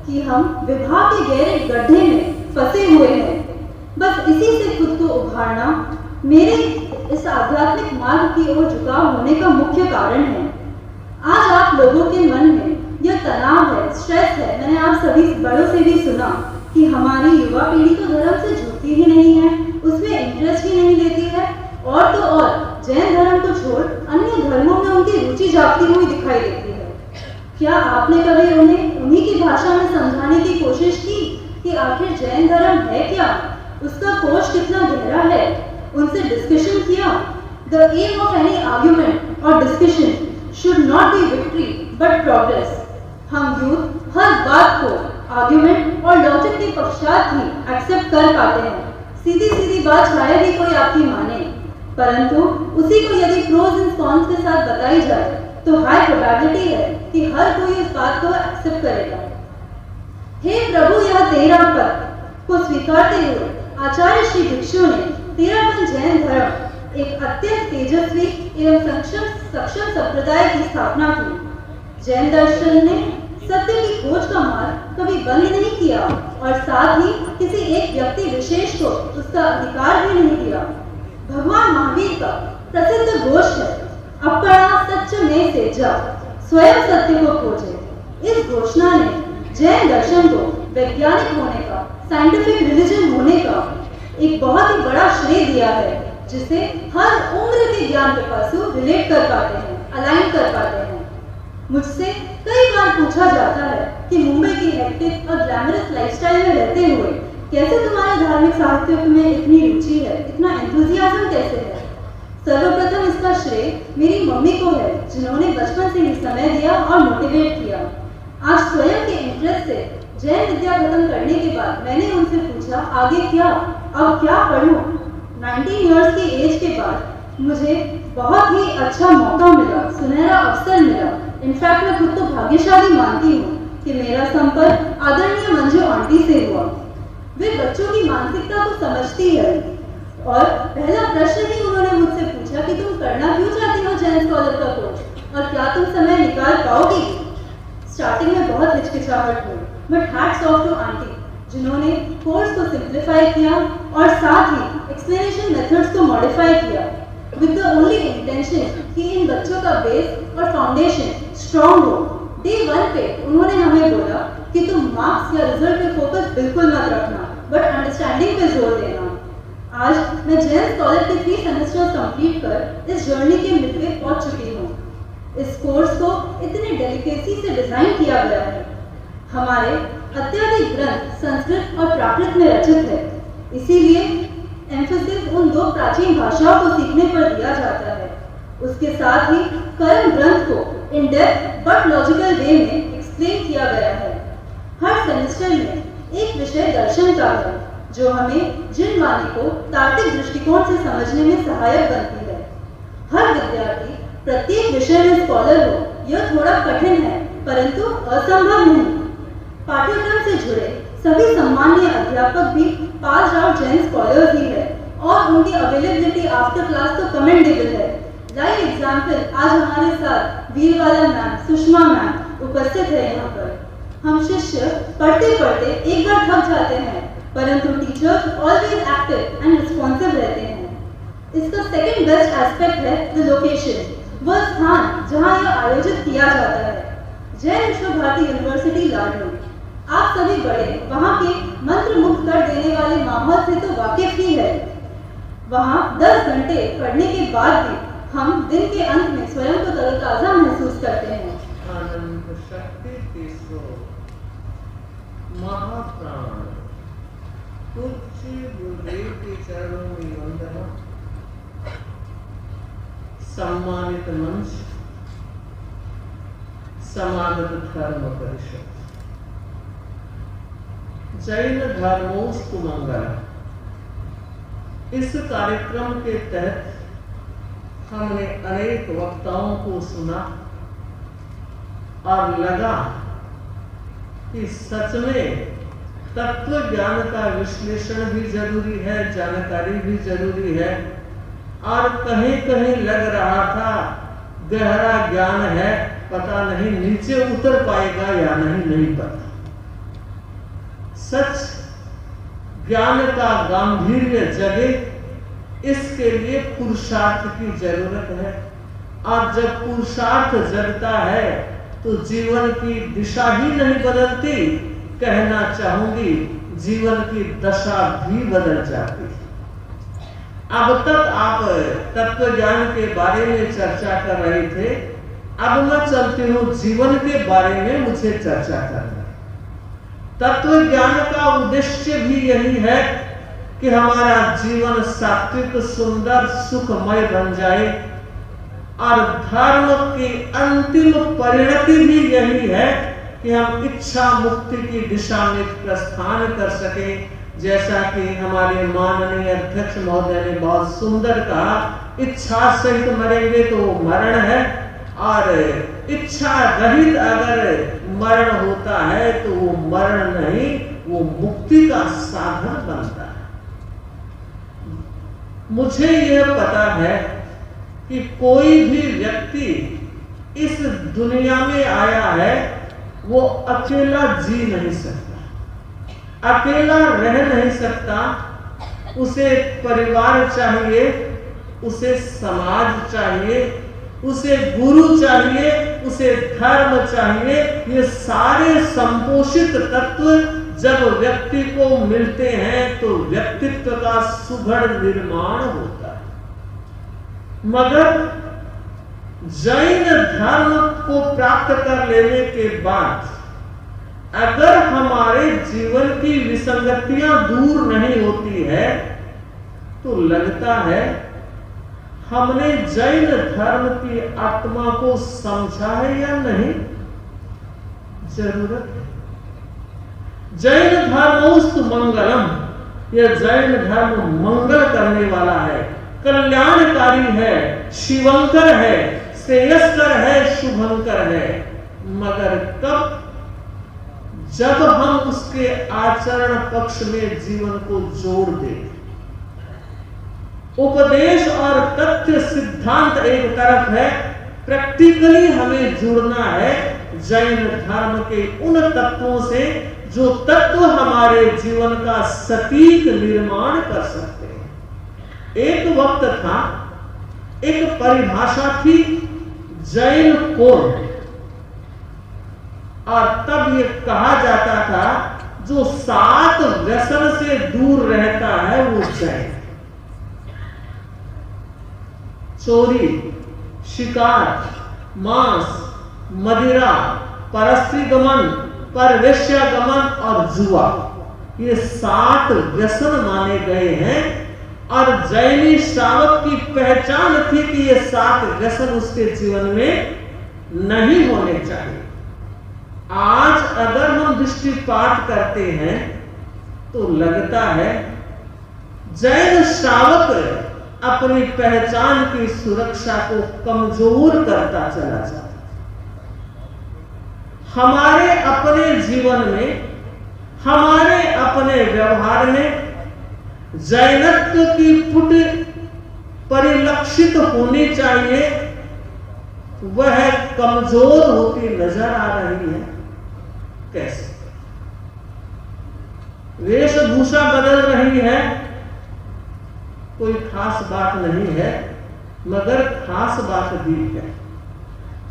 कि हम विभाव के गहरे गड्ढे में फंसे हुए हैं। बस इसी से खुद को उभारना मेरे इस आध्यात्मिक मार्ग की ओर झुकाव होने का मुख्य कारण है। आज आप लोगों के मन में यह तनाव है, स्ट्रेस है। मैंने आप सभी बड़ों से भी सुना कि हमारी युवा पीढ़ी तो धर्म से जुड़ती ही नहीं है, उसमें इंटरेस्ट ही नहीं लेती है, और तो और जैन धर्म को छोड़ अन्य धर्मों में उनकी रुचि जागती हुई दिखाई देती है। क्या आपने कभी उन्हें उन्हीं की भाषा में समझाने की कोशिश की कि आखिर जैन धर्म है क्या, उसका कोश कितना गहरा है? उनसे डिस्कशन किया? The aim of any argument और discussion should not be victory but progress. हम यूथ हर बात को आर्ग्यूमेंट और लॉजिक के पश्चात ही एक्सेप्ट कर पाते हैं। सीधी सीधी बात शायद ही कोई आपकी माने, परंतु उसी को यदि प्रोज एंड कॉन्स के साथ बताई जाए तो हाई प्रोबेबिलिटी है कि हर कोई इस बात को एक्सेप्ट करेगा। हे प्रभु, तेरापंथ को स्वीकारते हुए आचार्य श्री भिक्षु ने तेरापंथ जैन धर्म एक अत्यंत तेजस्वी एवं सक्षम संप्रदाय की स्थापना की। जैन दर्शन ने सत्य की खोज का मार्ग कभी बंद नहीं किया और साथ ही किसी एक व्यक्ति विशेष को उसका अधिकार भी नहीं दिया। भगवान महावीर का प्रसिद्ध घोष है, अपरा सत्य में से जा, स्वयं सत्य को खोजे। इस घोषणा ने जैन दर्शन को वैज्ञानिक होने का, साइंटिफिक रिलीजन होने का एक बहुत ही बड़ा श्रेय दिया है, जिसे हर उम्र के ज्ञान के पासु रिलेट कर पाते हैं, अलाइन कर पाते हैं। मुझसे कई बार पूछा जाता है कि मुंबई की हेक्टिक और ग्लैमरस लाइफस्टाइल में रहते हुए कैसे तुम्हारे धार्मिक साहित्य में इतनी रुचि है, इतना एंथुसियाज्म कैसे है। सर्वप्रथम इसका श्रेय मेरी मम्मी को है, जिन्होंने बचपन से ही समय दिया और मोटिवेट किया। आज स्वयं के इंटरेस्ट से जैन विद्या खत्म करने के बाद मैंने उनसे पूछा आगे क्या, अब क्या पढ़ूं। 19 इयर्स की एज के बाद मुझे बहुत ही अच्छा मौका मिला, सुनहरा अवसर मिला। इनफैक्ट मैं खुद तो भाग्यशाली मानती हूँ कि मेरा संपर्क आदरणीय मंजू आंटी से हुआ। वे बच्चों की मानसिकता को समझती है और पहला प्रश्न ही उन्होंने मुझसे पूछा कि तुम करना क्यों चाहती हो जैन स्कॉलर का कोर्स और क्या तुम समय निकाल पाओगी। स्टार्टिंग में बहुत हिचकिचाहट हुई, but hats off to aunty जिन्होंने कोर्स को सिंप्लीफाई किया और साथ ही एक्सप्लेनेशन मेथड्स को मॉडिफाई किया विद द ओनली इंटेंशन कि इन बच्चों का बेस और फाउंडेशन स्ट्रॉन्ग हो। डे 1 पे उन्होंने हमें बोला कि तुम मार्क्स या रिजल्ट पे फोकस बिल्कुल मत रखना, बट अंडरस्टैंडिंग पे जोर देना। आज मैं जैन स्कॉलर के 3 सेमेस्टर्स कंप्लीट कर इस जर्नी के मिड पे पहुंच चुकी हूँ। इस कोर्स को इतने डेलिकेसी से डिजाइन किया गया है। हमारे अत्याधिक ग्रंथ संस्कृत और प्राकृत में रचित है, इसीलिए एम्फेसिस उन 2 प्राचीन भाषाओं को सीखने पर दिया जाता है। उसके साथ ही कर्म ग्रंथ को इन डेप्थ बट लॉजिकल वे में एक्सप्लेन किया गया है। हर सेमेस्टर में एक विषय दर्शन का है, जो हमें जिन वाणी को तार्किक दृष्टिकोण से समझने में सहायक बनती है। हर विद्यार्थी प्रत्येक विषय में स्कॉलर हो, यह थोड़ा कठिन है, परंतु असंभव नहीं। पाठ्यक्रम से जुड़े सभी सम्मानीय अध्यापक भी पास आउट जैन स्कॉलर्स ही है और उनकी अवेलेबिलिटी आफ्टर क्लास तो कमेंडेबल है। लाइव एग्जाम्पल आज हमारे साथ वीरवाला मैम, सुषमा मैम उपस्थित है यहाँ पर। हम शिष्य पढ़ते पढ़ते एक बार थक जाते हैं, परंतु teachers always active and responsive रहते हैं। इसका सेकंड बेस्ट एस्पेक्ट है द लोकेशन, वह स्थान जहाँ यह आयोजित किया जाता है। जैन विश्व भारती यूनिवर्सिटी लाडनू। आप सभी बड़े वहाँ के मंत्र मुक्त कर देने वाले माहौल से तो वाकिफ ही है। वहाँ 10 घंटे पढ़ने के बाद भी हम दिन के अंत में स्वयं को तरोताजा महसूस करते हैं। आनंद शक्ति तीसरो महाप्राण पूज्य गुरुदेव के चरणों में वंदना। सम्मानित मंच, समागत धर्म परिषद, जैन धर्मोस्तु मंगल। इस कार्यक्रम के तहत हमने अनेक वक्ताओं को सुना और लगा कि सच में तत्व ज्ञान का विश्लेषण भी जरूरी है, जानकारी भी जरूरी है। और कहीं कहीं लग रहा था गहरा ज्ञान है, पता नहीं नीचे उतर पाएगा या नहीं पता। सच ज्ञान का गांधीर्य जगे, इसके लिए पुरुषार्थ की जरूरत है। और जब पुरुषार्थ जगता है तो जीवन की दिशा ही नहीं बदलती, कहना चाहूंगी जीवन की दशा भी बदल जाती। अब तक आप तत्व ज्ञान के बारे में चर्चा कर रहे थे, अब मैं चलती हूँ जीवन के बारे में मुझे चर्चा करना। तत्व ज्ञान का उद्देश्य भी यही है कि हमारा जीवन सात्विक, सुंदर, सुखमय बन जाए। और धर्म की अंतिम परिणति भी यही है कि हम इच्छा मुक्ति की दिशा में प्रस्थान कर सके। जैसा कि हमारे माननीय अध्यक्ष महोदय ने बहुत सुंदर कहा, इच्छा सहित मरेंगे तो वो मरण है, और इच्छा रहित अगर मरण होता है तो वो मरण नहीं, वो मुक्ति मुक्ति का साधन बनता है। मुझे यह पता है कि कोई भी व्यक्ति इस दुनिया में आया है वो अकेला जी नहीं सकता, अकेला रह नहीं सकता। उसे परिवार चाहिए, उसे समाज चाहिए, उसे गुरु चाहिए, उसे धर्म चाहिए। ये सारे संपोषित तत्व जब व्यक्ति को मिलते हैं तो व्यक्तित्व का सुघड़ निर्माण होता है। मगर जैन धर्म को प्राप्त कर लेने के बाद अगर हमारे जीवन की विसंगतियां दूर नहीं होती है तो लगता है हमने जैन धर्म की आत्मा को समझा है या नहीं। जरूरत है। जैन धर्मोस्तु मंगलम, यह जैन धर्म मंगल करने वाला है, कल्याणकारी है, शिवंकर है, श्रेयस्कर है, शुभंकर है। मगर कब? जब हम उसके आचरण पक्ष में जीवन को जोड़ दें। उपदेश और तथ्य सिद्धांत एक तरफ है, प्रैक्टिकली हमें जुड़ना है जैन धर्म के उन तत्वों से जो तत्व हमारे जीवन का सटीक निर्माण कर सकते हैं। एक वक्त था, एक परिभाषा थी जैन कोड, और तब ये कहा जाता था जो 7 व्यसन से दूर रहता है वो जैन। चोरी, शिकार, मांस, मदिरा, परस्त्री गमन, परवेश्यागमन और जुआ, ये 7 व्यसन माने गए हैं। और जैनी श्रावक की पहचान थी कि ये 7 व्यसन उसके जीवन में नहीं होने चाहिए। आज अगर हम दृष्टिपात करते हैं तो लगता है जैन श्रावक अपनी पहचान की सुरक्षा को कमजोर करता चला जाता। हमारे अपने जीवन में, हमारे अपने व्यवहार में जैनत्व की पुट परिलक्षित होनी चाहिए, वह कमजोर होती नजर आ रही है। कैसे? वेशभूषा बदल रही है, कोई खास बात नहीं है, मगर खास बात भी है।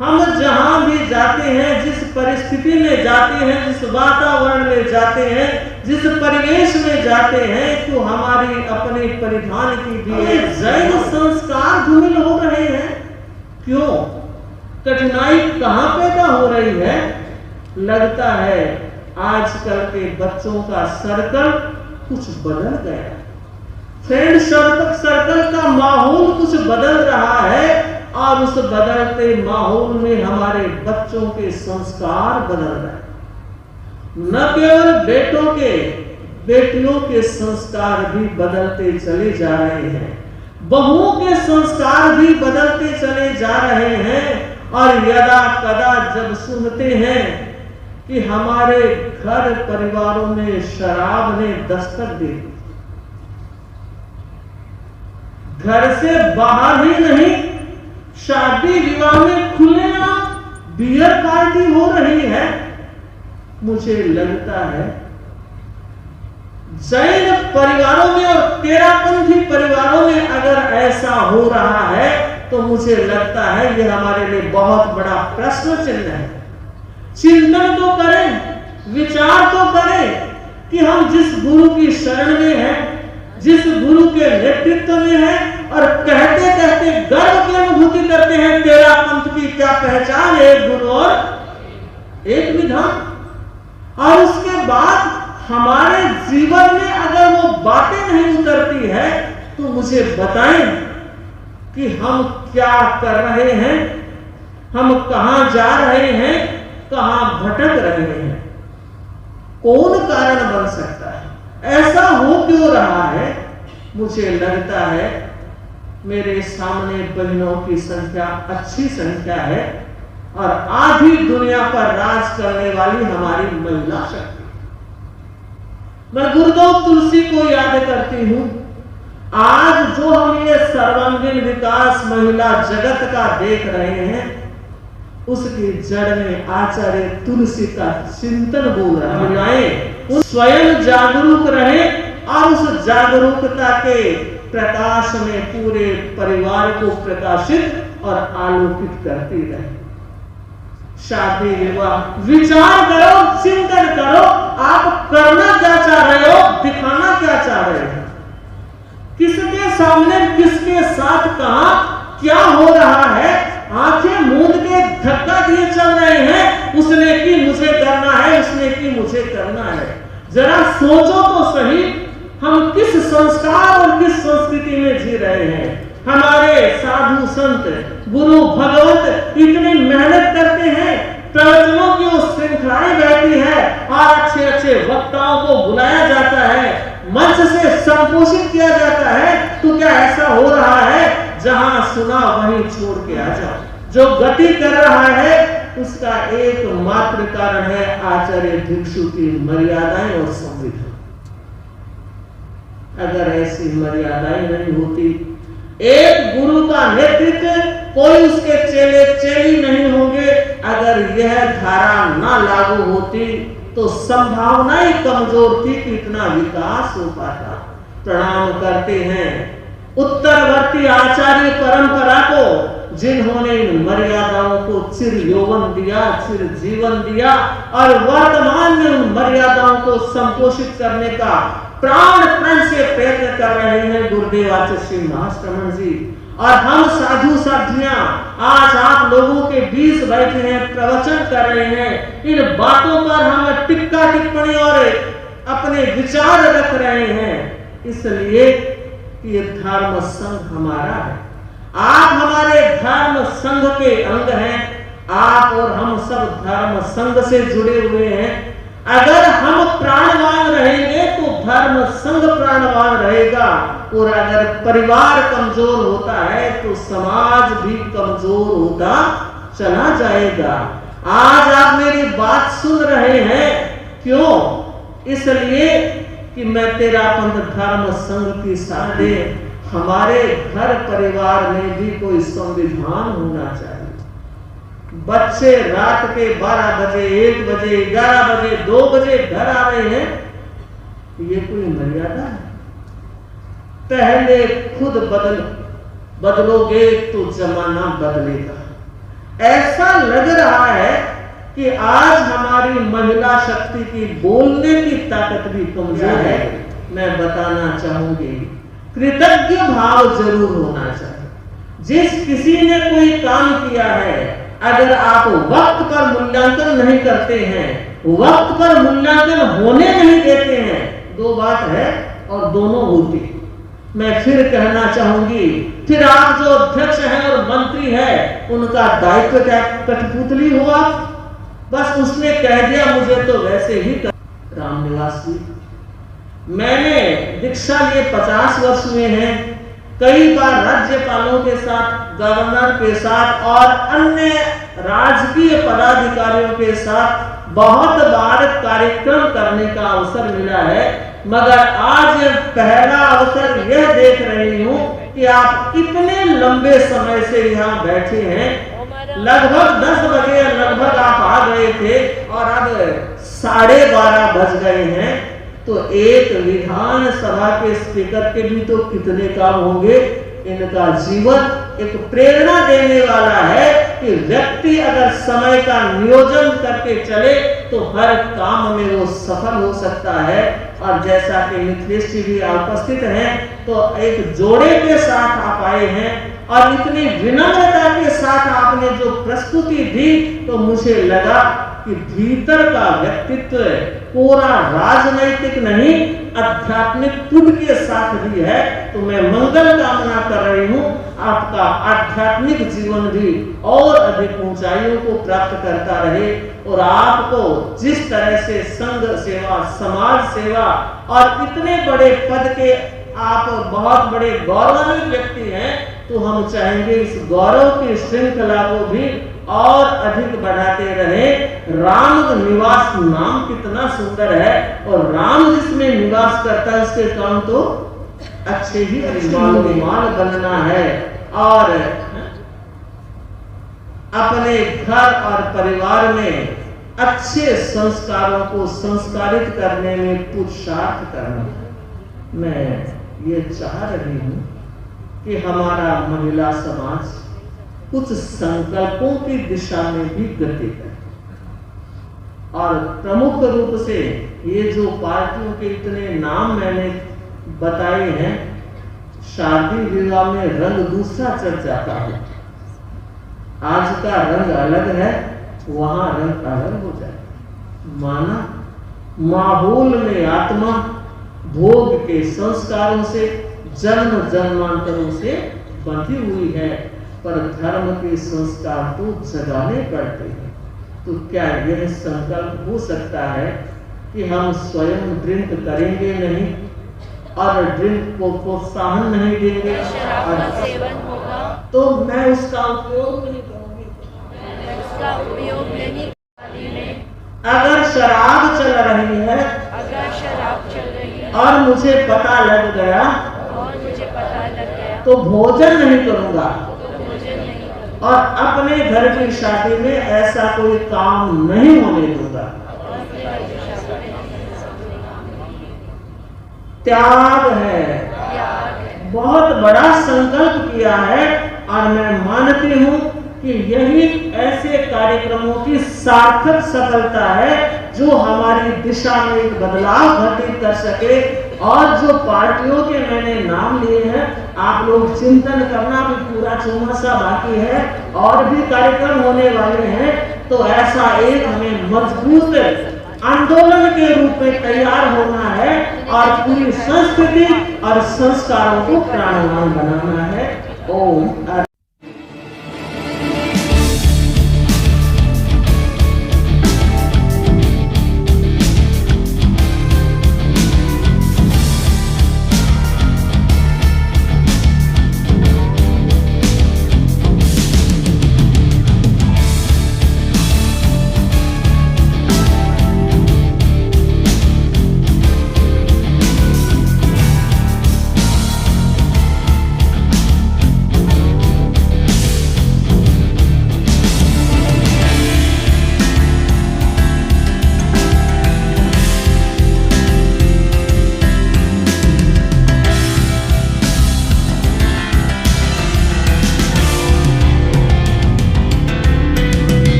हम जहां भी जाते हैं, जिस परिस्थिति में जाते हैं, जिस वातावरण में जाते हैं, जिस परिवेश में जाते हैं, तो हमारी अपने परिधान की भी जैन संस्कार धूमिल हो रहे हैं। क्यों? कठिनाई कहां पैदा हो रही है? लगता है आजकल के बच्चों का सर्कल कुछ बदल गया, फ्रेंड सर्कल का माहौल कुछ बदल रहा है, और उस बदलते माहौल में हमारे बच्चों के संस्कार बदल रहे हैं। न केवल बेटों के, बेटियों के संस्कार भी बदलते चले जा रहे हैं, बहुओं के संस्कार भी बदलते चले जा रहे हैं। और यदा कदा जब सुनते हैं कि हमारे घर परिवारों में शराब ने दस्तक दे दी, घर से बाहर ही नहीं, शादी विवाह में खुलेआम बियर पार्टी हो रही है, मुझे लगता है जैन परिवारों में और तेरापंथी परिवारों में अगर ऐसा हो रहा है तो मुझे लगता है यह हमारे लिए बहुत बड़ा प्रश्न चिन्ह है। चिंतन तो करें, विचार तो करें कि हम जिस गुरु की शरण में हैं, जिस गुरु के नेतृत्व में हैं, और कहते कहते गर्व की अनुभूति करते हैं तेरा पंथ की क्या पहचान है, एक गुरु और एक विधान। और उसके बाद हमारे जीवन में अगर वो बातें नहीं उतरती है तो मुझे बताएं कि हम क्या कर रहे हैं, हम कहां जा रहे हैं, कहां भटक रहे हैं, कौन कारण बन सकता है, ऐसा हो क्यों रहा है। मुझे लगता है मेरे सामने बहनों की संख्या अच्छी संख्या है, और आधी दुनिया पर राज करने वाली हमारी महिला शक्ति। मैं गुरुदेव तुलसी को याद करती हूँ। आज जो हम ये सर्वांगीण विकास महिला जगत का देख रहे हैं, उसकी जड़ में आचार्य तुलसी का चिंतन बोल रहा है। महिलाएं स्वयं जागरूक रहे और उस जागरूकता के प्रकाश में पूरे परिवार को प्रकाशित और आलोकित करती रहे। शादी विवाह विचार करो, चिंतन करो, आप करना क्या चाह रहे हो, दिखाना क्या चाह रहे हो, किसके सामने किसके साथ कहां क्या हो रहा है। आंखें मूंद के धक्का दिए चल रहे हैं, उसने की मुझे करना है, उसने की मुझे करना है। जरा सोचो तो सही, हम किस संस्कार और किस संस्कृति में जी रहे हैं। हमारे साधु संत गुरु भगवत इतनी मेहनत करते हैं, प्रवचनों की वो श्रृंखलाएं बैठी है और अच्छे अच्छे वक्ताओं को बुलाया जाता है, मंच से संपोषित किया जाता है। तो क्या ऐसा हो रहा है जहां सुना वहीं छोड़ के आ जाओ? जो गति कर रहा है उसका एकमात्र कारण है आचार्य भिक्षु की मर्यादाएं और संविधान। अगर ऐसी मर्यादाएं नहीं होती, एक गुरु का नेतृत्व, कोई उसके चेले चेली नहीं होंगे, अगर यह धारा ना लागू होती तो संभावना ही कमजोर थी कि इतना विकास हो पाता। प्रणाम करते हैं उत्तरवर्ती आचार्य परंपरा को, जिन्होंने इन मर्यादाओं को चिर यौवन दिया, चिर जीवन दिया और वर्तमान में उन मर्यादाओं को संपोषित करने का प्राण से प्रयत्न कर रहे हैं गुरुदेव आचार्य श्री महाश्रमण जी। और हम साधु साधियां आज आप लोगों के बीच बैठे हैं, प्रवचन कर रहे हैं। इन बातों पर हम टिक्का टिप्पणी और अपने विचार रख रहे हैं, इसलिए कि ये धर्म संघ हमारा है। आप हमारे धर्म संघ के अंग हैं, आप और हम सब धर्म संघ से जुड़े हुए हैं। अगर हम प्राणवान रहेंगे तो धर्म संघ प्राणवान रहेगा, और अगर परिवार कमजोर होता है तो समाज भी कमजोर होता चला जाएगा। आज आप मेरी बात सुन रहे हैं, क्यों? इसलिए कि मैं तेरा पंथ धर्म संघ की साधे हमारे घर परिवार में भी कोई संविधान होना चाहिए। बच्चे रात के 12 बजे, 1 बजे, 11 बजे, 2 बजे घर आ रहे हैं, ये कोई मर्यादा है? पहले खुद बदलोगे तो जमाना बदलेगा। ऐसा लग रहा है कि आज हमारी महिला शक्ति की बोलने की ताकत भी कमजोर है। मैं बताना चाहूंगी, कृतज्ञ भाव जरूर होना चाहिए। जिस किसी ने कोई काम किया है, अगर आप वक्त पर मूल्यांकन नहीं करते हैं, वक्त पर मूल्यांकन होने नहीं देते हैं, दो बात है और दोनों होती। मैं फिर कहना चाहूंगी, फिर आप जो अध्यक्ष हैं और मंत्री हैं, उनका दायित्व क्या कठपुतली हुआ? बस उसने कह दिया मुझे तो वैसे ही कर। रामनिवास जी, मैंने दीक्षा लिए 50 वर्ष हुए हैं। कई बार राज्यपालों के साथ, गवर्नर के साथ और अन्य राजकीय पदाधिकारियों के साथ बहुत बार कार्यक्रम करने का अवसर मिला है, मगर आज पहला अवसर यह देख रही हूं कि आप इतने लंबे समय से यहाँ बैठे हैं। लगभग 10 बजे लगभग आप आ गए थे और अब 12:30 बज गए हैं। तो एक विधान सभा के स्पीकर के भी तो कितने काम होंगे। इनका जीवन एक प्रेरणा देने वाला है कि व्यक्ति अगर समय का नियोजन करके चले तो हर काम में वो सफल हो सकता है। और जैसा कि मिथिलेश जी भी उपस्थित हैं, तो एक जोड़े के साथ आप आए हैं और इतनी विनम्रता के साथ आपने जो प्रस्तुति दी, तो मुझे लगा कि भीतर का व्यक्तित्व पूरा राजनैतिक नहीं, आध्यात्मिक पुण्य के साथ भी है। तो मैं मंगल कामना कर रही हूँ, आपका आध्यात्मिक जीवन भी और अधिक ऊंचाइयों को प्राप्त करता रहे, और आपको जिस तरह से संघ सेवा, समाज सेवा और इतने बड़े पद के आप बहुत बड़े गौरवान्वित व्यक्ति हैं, तो हम चाहेंगे इस गौरव की श्रृंखला को भी और अधिक बढ़ाते रहे। राम निवास नाम कितना सुंदर है, और राम जिसमें निवास करता है उसके काम तो अच्छे ही माल बनना है, और अपने घर और परिवार में अच्छे संस्कारों को संस्कारित करने में पुरुषार्थ करना। मैं ये चाह रही हूँ कि हमारा महिला समाज कुछ संकल्पों की दिशा में भी गति करे, और प्रमुख रूप से ये जो पार्टियों के इतने नाम मैंने बताए हैं, शादी विवाह में रंग दूसरा चढ़ जाता है। आज का रंग अलग है, वहां रंग अलग हो जाए। माना माहौल में आत्मा भोग के संस्कारों से जन्म जन्मांतरों से बंधी हुई है, पर धर्म के संस्कार तो जगाने पड़ते हैं। तो क्या यह संकल्प हो सकता है कि हम स्वयं ड्रिंक करेंगे नहीं, और ड्रिंक को प्रोत्साहन नहीं देंगे, और सेवन होगा तो मैं उसका उपयोग नहीं करूंगी। उसका उपयोग नहीं। अगर शराब चल रही है, अगर शराब चल रही है और मुझे पता लग गया, तो भोजन नहीं करूंगा, और अपने घर की शादी में ऐसा कोई काम नहीं होने दूंगा। त्याग है, बहुत बड़ा संकल्प किया है, और मैं मानती हूँ कि यही ऐसे कार्यक्रमों की सार्थक सफलता है जो हमारी दिशा में एक बदलाव घटित कर सके। और जो पार्टियों के मैंने नाम लिए हैं, आप लोग चिंतन करना, भी पूरा चौमासा बाकी है, और भी कार्यक्रम होने वाले हैं। तो ऐसा एक हमें मजबूत आंदोलन के रूप में तैयार होना है, और पूरी संस्कृति और संस्कारों को प्राणवान बनाना है। ओम।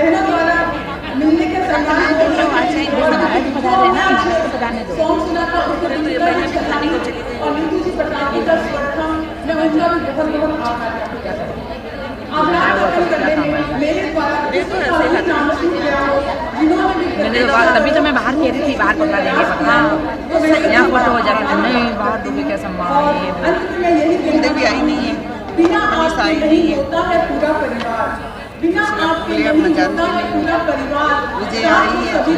बहनों द्वारा मिलने के सम्मान सॉन्ग सुना था उसके और नीतू जी पटाखी का प्रथम मैं उनका भी बहुत बहुत आभार व्यक्त करता हूँ। आभार व्यक्त करने में मेरे द्वारा तभी तो मैं बाहर कह रही थी, बाहर पकड़ा देंगे, पकड़ा यहाँ फोटो हो जाता है, नहीं बाहर डूबे क्या सम्मान ये भी आई नहीं है, बिना आपके नहीं होता है पूरा परिवार, बिना आपके नहीं होता है पूरा परिवार, मुझे आई है कभी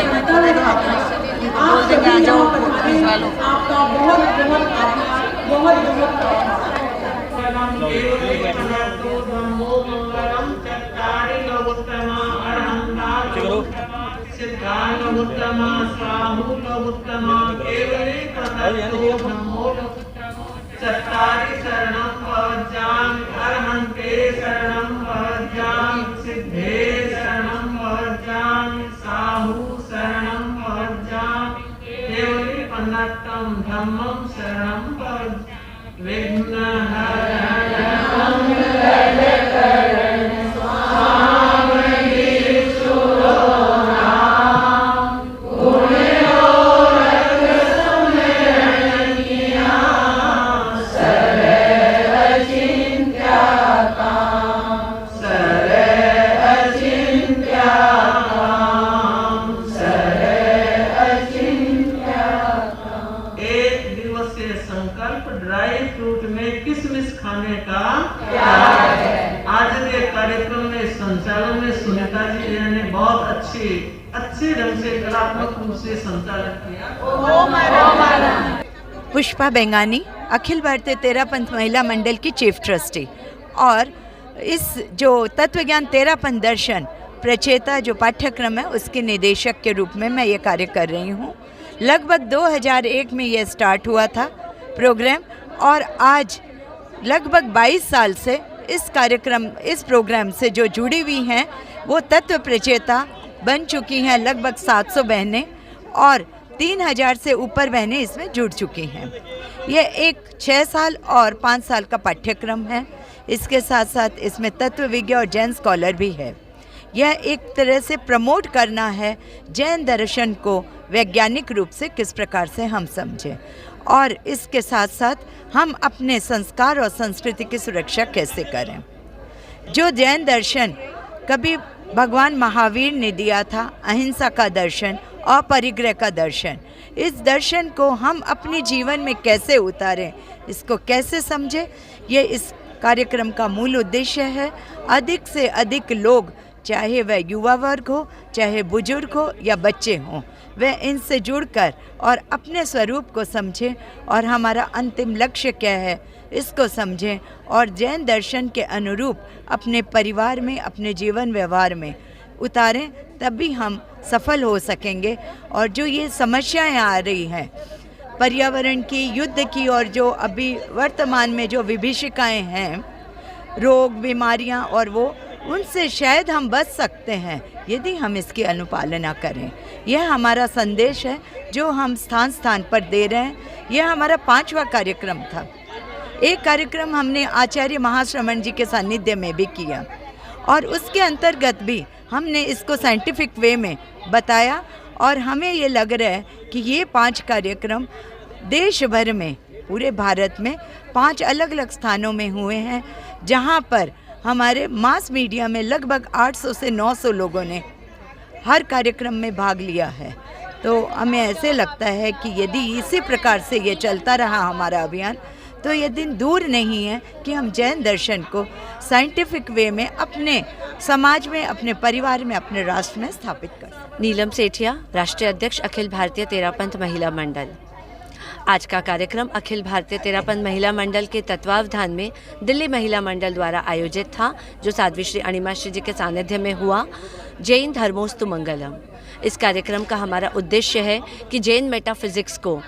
बनता है आप सभी यहाँ पर आए, आपका बहुत बहुत आभार, बहुत बहुत आभार। चत्तारि शरणं भवज्जामि अरहन्ते शरणं भवज्जामि सिद्धे शरणं भवज्जामि साहु शरणं भवज्जामि केवली पन्नट्टं धम्मं शरणं भवज्जामि विघ्नहरणं मंगलकरणं स्वामीश्वरो संचालन में सुनीता जी ने बहुत अच्छे ढंग से कलात्मक रूप से संचालन किया। पुष्पा बेंगानी, अखिल भारतीय तेरापंथ महिला मंडल की चीफ ट्रस्टी, और इस जो तत्वज्ञान तेरापंथ दर्शन प्रचेता जो पाठ्यक्रम है उसके निदेशक के रूप में मैं ये कार्य कर रही हूँ। लगभग 2001 में ये स्टार्ट हुआ था प्रोग्राम, और आज लगभग 22 साल से इस प्रोग्राम से जो जुड़ी हुई हैं वो तत्व प्रचेता बन चुकी हैं। लगभग 700 बहनें और 3000 से ऊपर बहनें इसमें जुड़ चुकी हैं। ये एक 6 साल और 5 साल का पाठ्यक्रम है। इसके साथ साथ इसमें तत्व विज्ञ और जैन स्कॉलर भी है। यह एक तरह से प्रमोट करना है जैन दर्शन को वैज्ञानिक रूप से किस प्रकार से हम समझें, और इसके साथ साथ हम अपने संस्कार और संस्कृति की सुरक्षा कैसे करें। जो जैन दर्शन कभी भगवान महावीर ने दिया था, अहिंसा का दर्शन, अपरिग्रह का दर्शन, इस दर्शन को हम अपने जीवन में कैसे उतारें, इसको कैसे समझें, ये इस कार्यक्रम का मूल उद्देश्य है। अधिक से अधिक लोग, चाहे वह युवा वर्ग हो, चाहे बुजुर्ग हो या बच्चे हों, वे इनसे जुड़कर और अपने स्वरूप को समझें और हमारा अंतिम लक्ष्य क्या है इसको समझें, और जैन दर्शन के अनुरूप अपने परिवार में, अपने जीवन व्यवहार में उतारें, तभी हम सफल हो सकेंगे। और जो ये समस्याएं आ रही हैं पर्यावरण की, युद्ध की, और जो अभी वर्तमान में जो विभीषिकाएं हैं, रोग, बीमारियां, और वो उनसे शायद हम बच सकते हैं यदि हम इसकी अनुपालना करें। यह हमारा संदेश है जो हम स्थान स्थान पर दे रहे हैं। यह हमारा 5वां कार्यक्रम था। एक कार्यक्रम हमने आचार्य महाश्रमण जी के सानिध्य में भी किया, और उसके अंतर्गत भी हमने इसको साइंटिफिक वे में बताया, और हमें ये लग रहा है कि ये 5 कार्यक्रम देश भर में, पूरे भारत में 5 अलग अलग स्थानों में हुए हैं, जहाँ पर हमारे मास मीडिया में लगभग 800 से 900 लोगों ने हर कार्यक्रम में भाग लिया है। तो हमें ऐसे लगता है कि यदि इसी प्रकार से ये चलता रहा हमारा अभियान, तो ये दिन दूर नहीं है कि हम जैन दर्शन को साइंटिफिक वे में अपने समाज में, अपने परिवार में, अपने राष्ट्र में स्थापित कर सकें। नीलम सेठिया, राष्ट्रीय अध्यक्ष अखिल भारतीय तेरापंथ महिला मंडल। आज का कार्यक्रम अखिल भारतीय तेरापंथ महिला मंडल के तत्वावधान में दिल्ली महिला मंडल द्वारा आयोजित था, जो साध्वी श्री अणिमा श्री जी के सानिध्य में हुआ। जैन धर्मोस्तु मंगलम, इस कार्यक्रम का हमारा उद्देश्य है कि जैन मेटाफिजिक्स को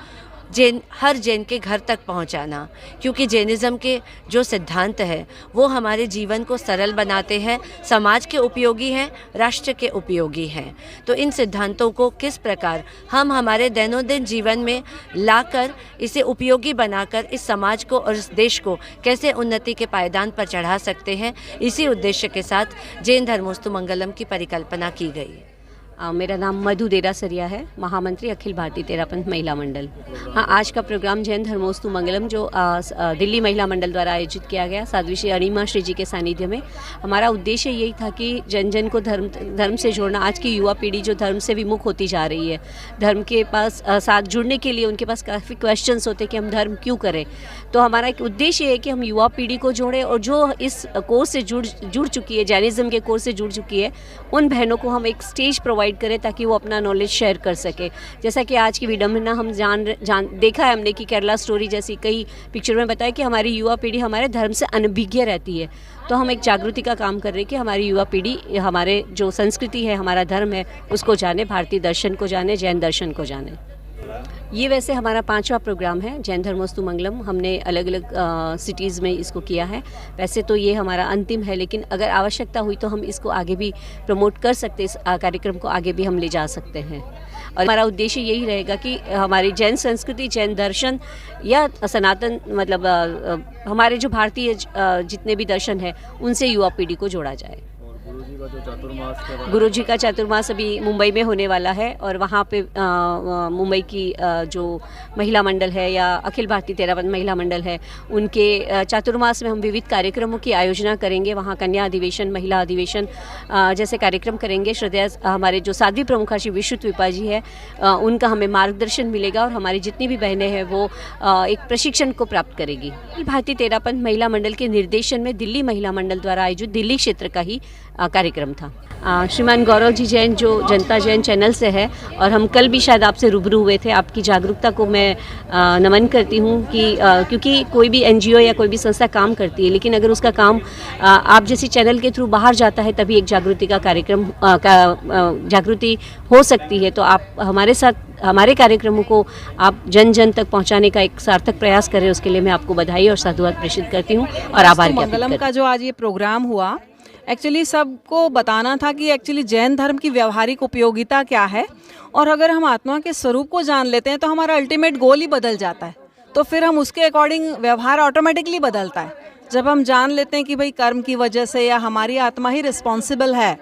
हर जैन के घर तक पहुंचाना, क्योंकि जैनिज़्म के जो सिद्धांत है वो हमारे जीवन को सरल बनाते हैं, समाज के उपयोगी हैं, राष्ट्र के उपयोगी हैं। तो इन सिद्धांतों को किस प्रकार हम हमारे दैनंदिन जीवन में लाकर इसे उपयोगी बनाकर इस समाज को और इस देश को कैसे उन्नति के पायदान पर चढ़ा सकते हैं, इसी उद्देश्य के साथ जैन धर्मोस्तु मंगलम की परिकल्पना की गई। मेरा नाम मधु देरासरिया है, महामंत्री अखिल भारतीय तेरापंथ महिला मंडल। हाँ, आज का प्रोग्राम जैन धर्मोस्तु मंगलम जो दिल्ली महिला मंडल द्वारा आयोजित किया गया साध्वी श्री अणिमा श्री जी के सानिध्य में, हमारा उद्देश्य यही था कि जन जन को धर्म से जोड़ना। आज की युवा पीढ़ी जो धर्म से विमुख होती जा रही है, धर्म के पास साथ जुड़ने के लिए उनके पास काफ़ी क्वेश्चंस होते हैं कि हम धर्म क्यों करें। तो हमारा एक उद्देश्य है कि हम युवा पीढ़ी को जोड़ें और जो इस कोर्स से जुड़ चुकी है, जैनिज़्म के कोर्स से जुड़ चुकी है, उन बहनों को हम एक स्टेज प्रोवाइड करें ताकि वो अपना नॉलेज शेयर कर सके। जैसा कि आज की विडम्बना हम देखा है हमने कि केरला स्टोरी जैसी कई पिक्चर में बताया कि हमारी युवा पीढ़ी हमारे धर्म से अनभिज्ञ रहती है। तो हम एक जागृति का काम कर रहे हैं कि हमारी युवा पीढ़ी हमारे जो संस्कृति है, हमारा धर्म है, उसको जाने, भारतीय दर्शन को जाने, जैन दर्शन को जाने। ये वैसे हमारा 5वां प्रोग्राम है जैन धर्मोस्तु मंगलम। हमने अलग अलग सिटीज़ में इसको किया है। वैसे तो ये हमारा अंतिम है, लेकिन अगर आवश्यकता हुई तो हम इसको आगे भी प्रमोट कर सकते हैं, इस कार्यक्रम को आगे भी हम ले जा सकते हैं। और हमारा उद्देश्य यही रहेगा कि हमारी जैन संस्कृति, जैन दर्शन या सनातन मतलब हमारे जो भारतीय जितने भी दर्शन है उनसे युवा पीढ़ी को जोड़ा जाए। गुरु जी का चातुर्मास अभी मुंबई में होने वाला है और वहाँ पे मुंबई की जो महिला मंडल है या अखिल भारतीय तेरापंथ महिला मंडल है, उनके चातुर्मास में हम विविध कार्यक्रमों की आयोजना करेंगे। वहाँ कन्या अधिवेशन, महिला अधिवेशन जैसे कार्यक्रम करेंगे। श्रद्धेय हमारे जो साध्वी प्रमुखा श्री विश्वत्विपा जी है, उनका हमें मार्गदर्शन मिलेगा और हमारी जितनी भी बहनें हैं वो एक प्रशिक्षण को प्राप्त करेगी। अखिल भारतीय तेरापंथ महिला मंडल के निर्देशन में दिल्ली महिला मंडल द्वारा आयोजित दिल्ली क्षेत्र का ही कार्यक्रम था। श्रीमान गौरव जी जैन जो जनता जैन चैनल से है और हम कल भी शायद आपसे रूबरू हुए थे। आपकी जागरूकता को मैं नमन करती हूँ कि क्योंकि कोई भी एनजीओ या कोई भी संस्था काम करती है, लेकिन अगर उसका काम आप जैसी चैनल के थ्रू बाहर जाता है तभी एक जागृति का कार्यक्रम जागृति हो सकती है। तो आप हमारे साथ हमारे कार्यक्रमों को आप जन जन तक पहुंचाने का एक सार्थक प्रयास करें, उसके लिए मैं आपको बधाई और साधुवाद प्रेषित करती हूँ और आभार ज्ञापित करती हूँ। का जो आज ये प्रोग्राम हुआ, एक्चुअली सबको बताना था कि एक्चुअली जैन धर्म की व्यवहारिक उपयोगिता क्या है, और अगर हम आत्मा के स्वरूप को जान लेते हैं तो हमारा अल्टीमेट गोल ही बदल जाता है। तो फिर हम उसके अकॉर्डिंग व्यवहार ऑटोमेटिकली बदलता है। जब हम जान लेते हैं कि भाई कर्म की वजह से या हमारी आत्मा ही रिस्पॉन्सिबल है,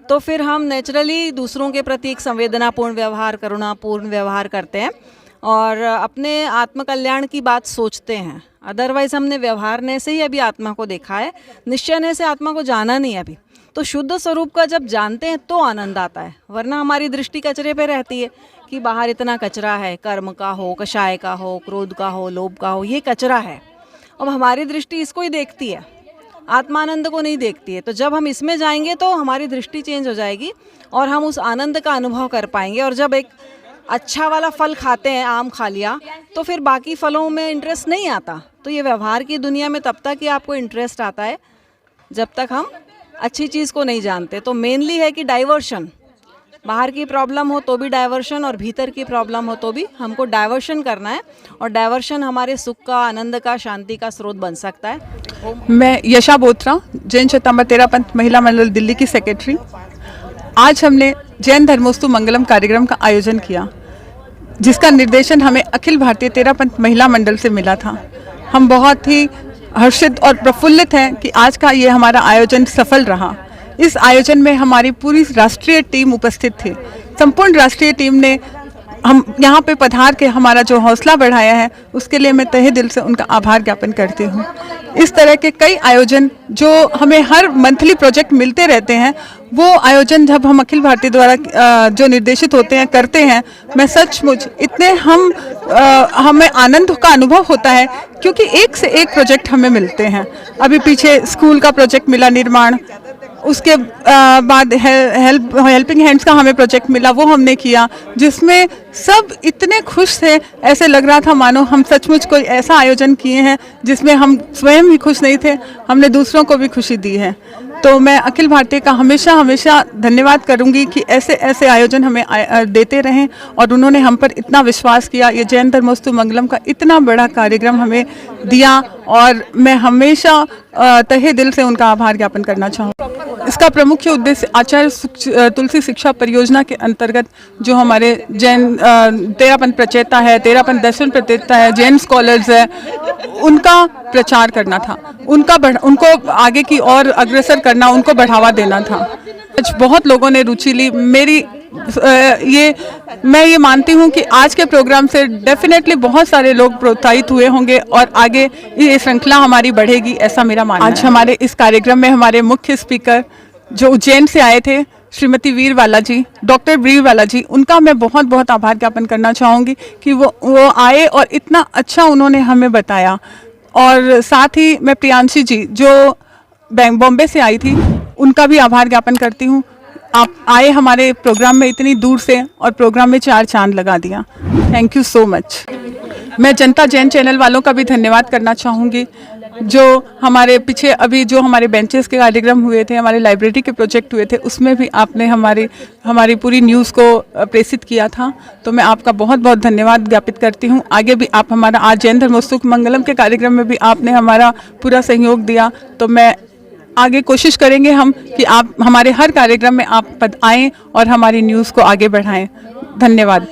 तो फिर हम नेचुरली दूसरों के प्रति एक संवेदनापूर्ण व्यवहार, करुणापूर्ण व्यवहार करते हैं और अपने आत्मकल्याण की बात सोचते हैं। अदरवाइज़ हमने व्यवहारने से ही अभी आत्मा को देखा है, निश्चयने से आत्मा को जाना नहीं अभी। तो शुद्ध स्वरूप का जब जानते हैं तो आनंद आता है, वरना हमारी दृष्टि कचरे पे रहती है कि बाहर इतना कचरा है, कर्म का हो, कषाय का हो, क्रोध का हो, लोभ का हो, ये कचरा है। अब हमारी दृष्टि इसको ही देखती है, आत्मानंद को नहीं देखती है। तो जब हम इसमें जाएंगे तो हमारी दृष्टि चेंज हो जाएगी और हम उस आनंद का अनुभव कर पाएंगे। और जब एक अच्छा वाला फल खाते हैं, आम खा लिया, तो फिर बाकी फलों में इंटरेस्ट नहीं आता। तो ये व्यवहार की दुनिया में तब तक ही आपको इंटरेस्ट आता है जब तक हम अच्छी चीज़ को नहीं जानते। तो मेनली है कि डाइवर्शन, बाहर की प्रॉब्लम हो तो भी डाइवर्शन और भीतर की प्रॉब्लम हो तो भी हमको डाइवर्शन करना है, और डाइवर्शन हमारे सुख का, आनंद का, शांति का स्रोत बन सकता है। मैं यशा बोत्रा, जैन श्वेतांबर तेरापंथ महिला मंडल दिल्ली की सेक्रेटरी। आज हमने जैन धर्मोस्तु मंगलम कार्यक्रम का आयोजन किया, जिसका निर्देशन हमें अखिल भारतीय तेरापंथ महिला मंडल से मिला था। हम बहुत ही हर्षित और प्रफुल्लित हैं कि आज का ये हमारा आयोजन सफल रहा। इस आयोजन में हमारी पूरी राष्ट्रीय टीम उपस्थित थी। संपूर्ण राष्ट्रीय टीम ने हम यहाँ पे पधार के हमारा जो हौसला बढ़ाया है, उसके लिए मैं तहे दिल से उनका आभार ज्ञापन करती हूँ। इस तरह के कई आयोजन जो हमें हर मंथली प्रोजेक्ट मिलते रहते हैं, वो आयोजन जब हम अखिल भारतीय द्वारा जो निर्देशित होते हैं, करते हैं, मैं सचमुच इतने हमें आनंद का अनुभव होता है, क्योंकि एक से एक प्रोजेक्ट हमें मिलते हैं। अभी पीछे स्कूल का प्रोजेक्ट मिला निर्माण, उसके बाद हेल्पिंग हैंड्स का हमें प्रोजेक्ट मिला, वो हमने किया, जिसमें सब इतने खुश थे, ऐसे लग रहा था मानो हम सचमुच कोई ऐसा आयोजन किए हैं जिसमें हम स्वयं भी खुश नहीं थे, हमने दूसरों को भी खुशी दी है। तो मैं अखिल भारतीय का हमेशा हमेशा धन्यवाद करूंगी कि ऐसे ऐसे आयोजन हमें देते रहें, और उन्होंने हम पर इतना विश्वास किया, ये जैन धर्मोस्तु मंगलम का इतना बड़ा कार्यक्रम हमें दिया, और मैं हमेशा तहे दिल से उनका आभार ज्ञापन करना चाहूँगी। इसका प्रमुख उद्देश्य आचार्य तुलसी शिक्षा परियोजना के अंतर्गत जो हमारे जैन तेरापंथ प्रचेता है, तेरापंथ दर्शन प्रचेता है, जैन स्कॉलर्स है, उनका प्रचार करना था, उनको आगे की और अग्रसर करना, उनको बढ़ावा देना था। आज बहुत लोगों ने रुचि ली। मैं ये मानती हूँ कि आज के प्रोग्राम से डेफिनेटली बहुत सारे लोग प्रोत्साहित हुए होंगे और आगे ये श्रृंखला हमारी बढ़ेगी, ऐसा मेरा मानना है। आज हमारे इस कार्यक्रम में हमारे मुख्य स्पीकर जो उज्जैन से आए थे, श्रीमती वीरवाला जी, डॉक्टर वीरवाला जी, उनका मैं बहुत बहुत आभार ज्ञापन करना चाहूँगी कि वो आए और इतना अच्छा उन्होंने हमें बताया। और साथ ही मैं प्रियांशी जी जो बॉम्बे से आई थी, उनका भी आभार ज्ञापन करती हूँ। आप आए हमारे प्रोग्राम में इतनी दूर से और प्रोग्राम में 4 चांद लगा दिया। Thank you so much. मैं जनता जैन चैनल वालों का भी धन्यवाद करना चाहूँगी, जो हमारे पीछे अभी जो हमारे बेंचेस के कार्यक्रम हुए थे, हमारे लाइब्रेरी के प्रोजेक्ट हुए थे, उसमें भी आपने हमारी पूरी न्यूज़ को प्रेषित किया था, तो मैं आपका बहुत बहुत धन्यवाद ज्ञापित करती हूँ। आगे भी आप हमारा आज जैन धर्मोस्तु मंगलम के कार्यक्रम में भी आपने हमारा पूरा सहयोग दिया, तो मैं आगे कोशिश करेंगे हम कि आप हमारे हर कार्यक्रम में आप आएँ और हमारी न्यूज़ को आगे बढ़ाएं। धन्यवाद।